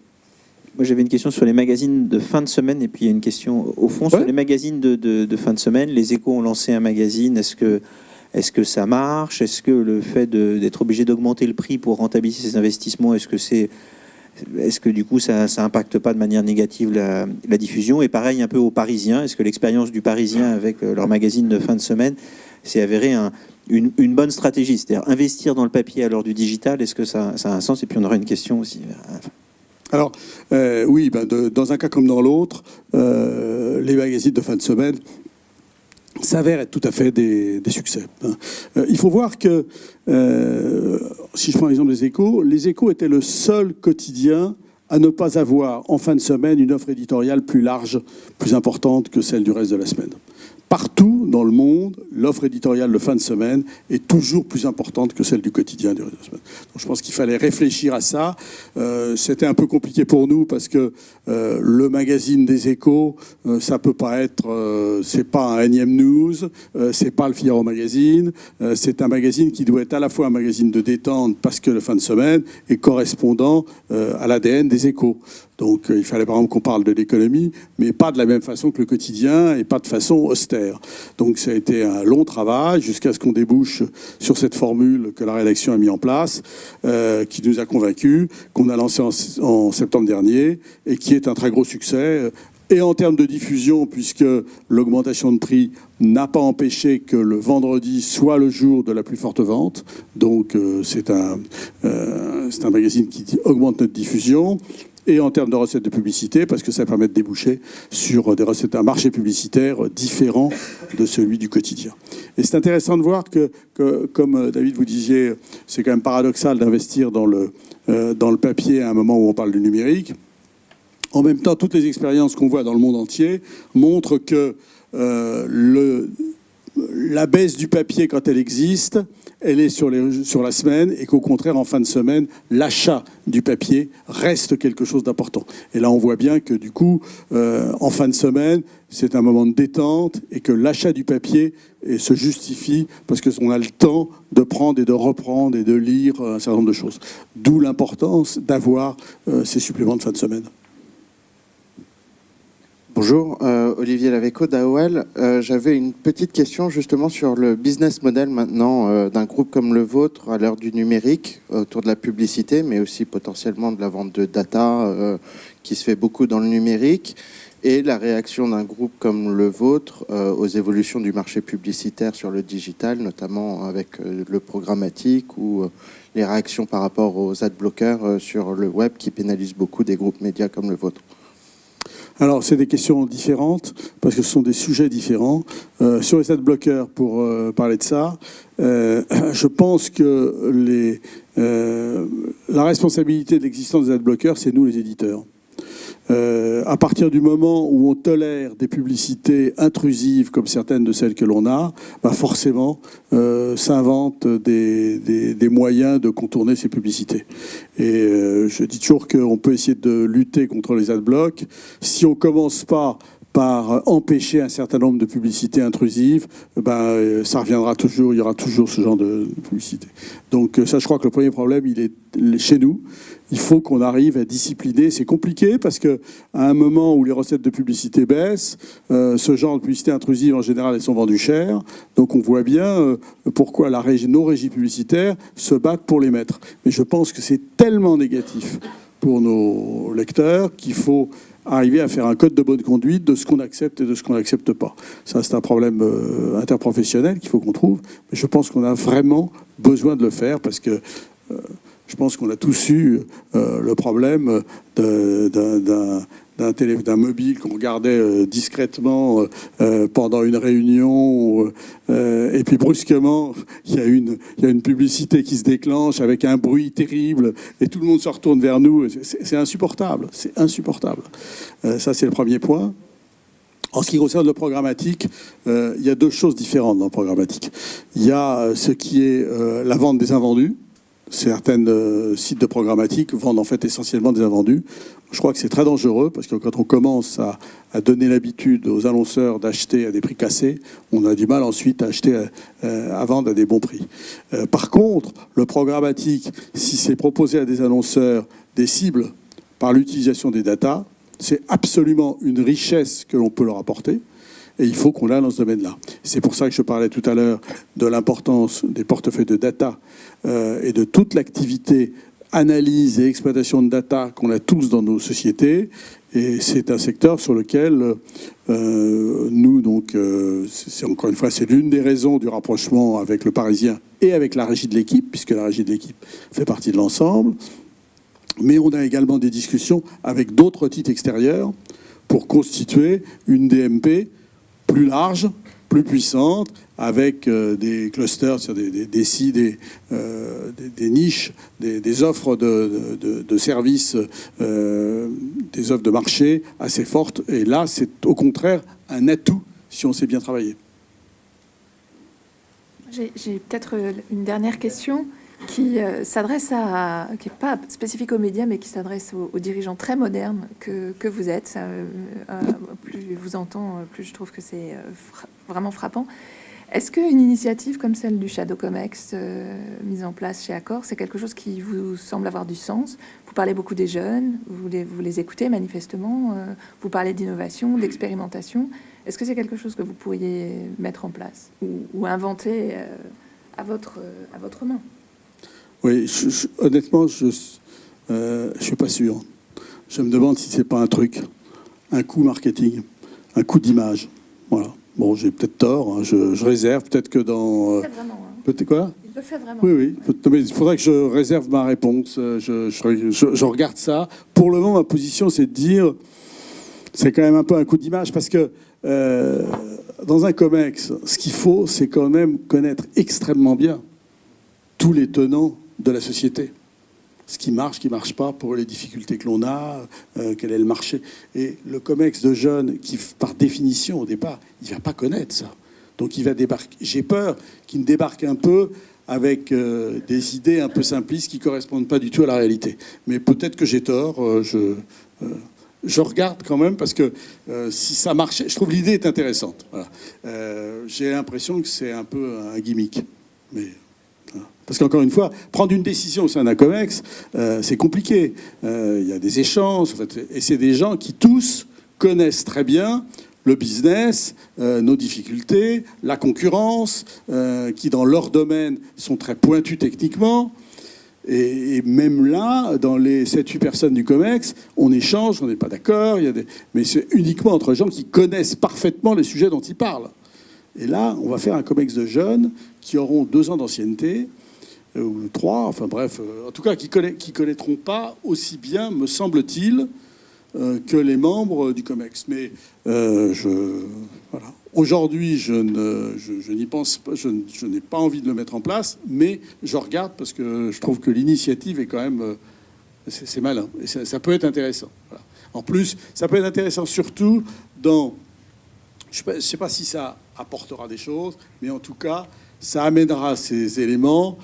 Moi, j'avais une question sur les magazines de fin de semaine, et puis il y a une question au fond sur les magazines de fin de semaine. Les Échos ont lancé un magazine. Est-ce que ça marche? Est-ce que le fait d'être obligé d'augmenter le prix pour rentabiliser ces investissements, est-ce que du coup ça impacte pas de manière négative la diffusion? Et pareil un peu aux Parisiens, est-ce que l'expérience du Parisien avec leur magazine de fin de semaine s'est avérée une bonne stratégie? C'est-à-dire investir dans le papier à l'heure du digital, est-ce que ça a un sens? Et puis on aura une question aussi. Alors, oui, dans un cas comme dans l'autre, les magazines de fin de semaine s'avèrent être tout à fait des succès. Il faut voir que, si je prends l'exemple des Échos, les Échos étaient le seul quotidien à ne pas avoir en fin de semaine une offre éditoriale plus large, plus importante que celle du reste de la semaine. Partout dans le monde, l'offre éditoriale de fin de semaine est toujours plus importante que celle du quotidien du reste de la semaine. Donc je pense qu'il fallait réfléchir à ça. C'était un peu compliqué pour nous parce que le magazine des Échos, ça peut pas être, c'est pas un énième news, c'est pas le Figaro magazine, c'est un magazine qui doit être à la fois un magazine de détente parce que le fin de semaine est correspondant à l'ADN des les Échos. Donc il fallait par exemple qu'on parle de l'économie, mais pas de la même façon que le quotidien et pas de façon austère. Donc ça a été un long travail jusqu'à ce qu'on débouche sur cette formule que la rédaction a mis en place, qui nous a convaincus, qu'on a lancée en septembre dernier et qui est un très gros succès. Et en termes de diffusion, puisque l'augmentation de prix n'a pas empêché que le vendredi soit le jour de la plus forte vente. Donc c'est un magazine qui augmente notre diffusion. Et en termes de recettes de publicité, parce que ça permet de déboucher sur des recettes, un marché publicitaire différent de celui du quotidien. Et c'est intéressant de voir que comme David vous disiez, c'est quand même paradoxal d'investir dans le papier à un moment où on parle du numérique. En même temps, toutes les expériences qu'on voit dans le monde entier montrent que la baisse du papier, quand elle existe, elle est sur la semaine, et qu'au contraire, en fin de semaine, l'achat du papier reste quelque chose d'important. Et là, on voit bien que du coup, en fin de semaine, c'est un moment de détente, et que l'achat du papier se justifie parce qu'on a le temps de prendre et de reprendre et de lire un certain nombre de choses. D'où l'importance d'avoir ces suppléments de fin de semaine. Bonjour, Olivier Laveco d'AOL. J'avais une petite question justement sur le business model maintenant d'un groupe comme le vôtre à l'heure du numérique, autour de la publicité, mais aussi potentiellement de la vente de data qui se fait beaucoup dans le numérique, et la réaction d'un groupe comme le vôtre aux évolutions du marché publicitaire sur le digital, notamment avec le programmatique ou les réactions par rapport aux ad-bloqueurs sur le web qui pénalisent beaucoup des groupes médias comme le vôtre. Alors, c'est des questions différentes, parce que ce sont des sujets différents. Sur les ad-bloqueurs, pour parler de ça, je pense que la responsabilité de l'existence des ad-bloqueurs, c'est nous, les éditeurs. À partir du moment où on tolère des publicités intrusives comme certaines de celles que l'on a, forcément s'inventent des moyens de contourner ces publicités. Et je dis toujours qu'on peut essayer de lutter contre les adblocks. Si on ne commence pas par empêcher un certain nombre de publicités intrusives, ça reviendra toujours, il y aura toujours ce genre de publicité. Donc ça, je crois que le premier problème, il est chez nous. Il faut qu'on arrive à discipliner. C'est compliqué parce qu'à un moment où les recettes de publicité baissent, ce genre de publicité intrusive, en général, elles sont vendues cher. Donc on voit bien pourquoi nos régies publicitaires se battent pour les mettre. Mais je pense que c'est tellement négatif pour nos lecteurs qu'il faut arriver à faire un code de bonne conduite de ce qu'on accepte et de ce qu'on n'accepte pas. Ça, c'est un problème interprofessionnel qu'il faut qu'on trouve. Mais je pense qu'on a vraiment besoin de le faire parce que je pense qu'on a tous eu le problème d'un mobile qu'on regardait discrètement pendant une réunion et puis brusquement il y a une publicité qui se déclenche avec un bruit terrible et tout le monde se retourne vers nous. C'est insupportable, c'est insupportable. Ça, c'est le premier point. En ce qui concerne le programmatique, il y a deux choses différentes dans le programmatique. Il y a ce qui est la vente des invendus. Certains sites de programmatique vendent en fait essentiellement des invendus. Je crois que c'est très dangereux parce que quand on commence à donner l'habitude aux annonceurs d'acheter à des prix cassés, on a du mal ensuite à acheter, à vendre à des bons prix. Par contre, le programmatique, si c'est proposé à des annonceurs des cibles par l'utilisation des datas, c'est absolument une richesse que l'on peut leur apporter. Et il faut qu'on l'aille dans ce domaine-là. C'est pour ça que je parlais tout à l'heure de l'importance des portefeuilles de data et de toute l'activité analyse et exploitation de data qu'on a tous dans nos sociétés. Et c'est un secteur sur lequel nous, donc, c'est encore une fois, c'est l'une des raisons du rapprochement avec le Parisien et avec la régie de l'équipe, puisque la régie de l'équipe fait partie de l'ensemble. Mais on a également des discussions avec d'autres titres extérieurs pour constituer une DMP plus large, plus puissante, avec des clusters, des niches, des offres de services, des offres de marché assez fortes. Et là, c'est au contraire un atout si on sait bien travailler. J'ai peut-être une dernière question qui s'adresse qui n'est pas spécifique aux médias, mais qui s'adresse aux dirigeants très modernes que vous êtes. Plus je vous entends, plus je trouve que c'est vraiment frappant. Est-ce qu'une initiative comme celle du Shadow Comex mise en place chez Accor, c'est quelque chose qui vous semble avoir du sens? Vous parlez beaucoup des jeunes, vous les écoutez manifestement, vous parlez d'innovation, d'expérimentation. Est-ce que c'est quelque chose que vous pourriez mettre en place ou inventer à votre main? Oui, honnêtement, je suis pas sûr. Je me demande si c'est pas un truc, un coup marketing, un coup d'image. Voilà. Bon, j'ai peut-être tort, hein, je réserve, peut-être que dans... Peut-être quoi? Il le fait vraiment. Oui. Mais il faudrait que je réserve ma réponse. Je regarde ça. Pour le moment, ma position, c'est de dire, c'est quand même un peu un coup d'image, parce que dans un COMEX, ce qu'il faut, c'est quand même connaître extrêmement bien tous les tenants de la société. Ce qui marche pas, pour les difficultés que l'on a, quel est le marché. Et le COMEX de jeunes, qui par définition au départ, il ne va pas connaître ça. Donc il va débarquer. J'ai peur qu'il ne débarque un peu avec des idées un peu simplistes qui ne correspondent pas du tout à la réalité. Mais peut-être que j'ai tort. Je regarde quand même, parce que si ça marchait, je trouve l'idée est intéressante. Voilà. J'ai l'impression que c'est un peu un gimmick. Mais... Parce qu'encore une fois, prendre une décision au sein d'un COMEX, c'est compliqué. Il y a des échanges, en fait, et c'est des gens qui tous connaissent très bien le business, nos difficultés, la concurrence, qui dans leur domaine sont très pointus techniquement. Et même là, dans les 7-8 personnes du COMEX, on échange, on n'est pas d'accord, mais c'est uniquement entre gens qui connaissent parfaitement les sujets dont ils parlent. Et là, on va faire un COMEX de jeunes qui auront 2 ans d'ancienneté, ou 3, enfin bref, en tout cas qui connaîtront pas aussi bien, me semble-t-il, que les membres du COMEX. Mais voilà. Aujourd'hui, je n'y pense pas, je n'ai pas envie de le mettre en place, mais je regarde parce que je trouve que l'initiative est quand même, c'est malin, et ça peut être intéressant. Voilà. En plus, ça peut être intéressant surtout dans, je ne sais pas si ça apportera des choses, mais en tout cas, ça amènera ces éléments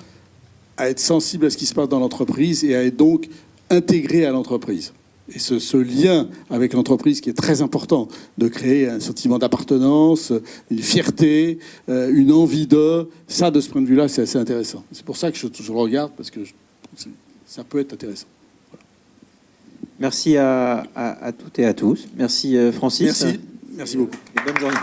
à être sensible à ce qui se passe dans l'entreprise et à être donc intégré à l'entreprise. Et ce lien avec l'entreprise qui est très important, de créer un sentiment d'appartenance, une fierté, une envie de ce point de vue-là, c'est assez intéressant. C'est pour ça que je regarde, parce que ça peut être intéressant. Voilà. Merci à toutes et à tous. Merci Francis. Merci beaucoup. Et bonne journée.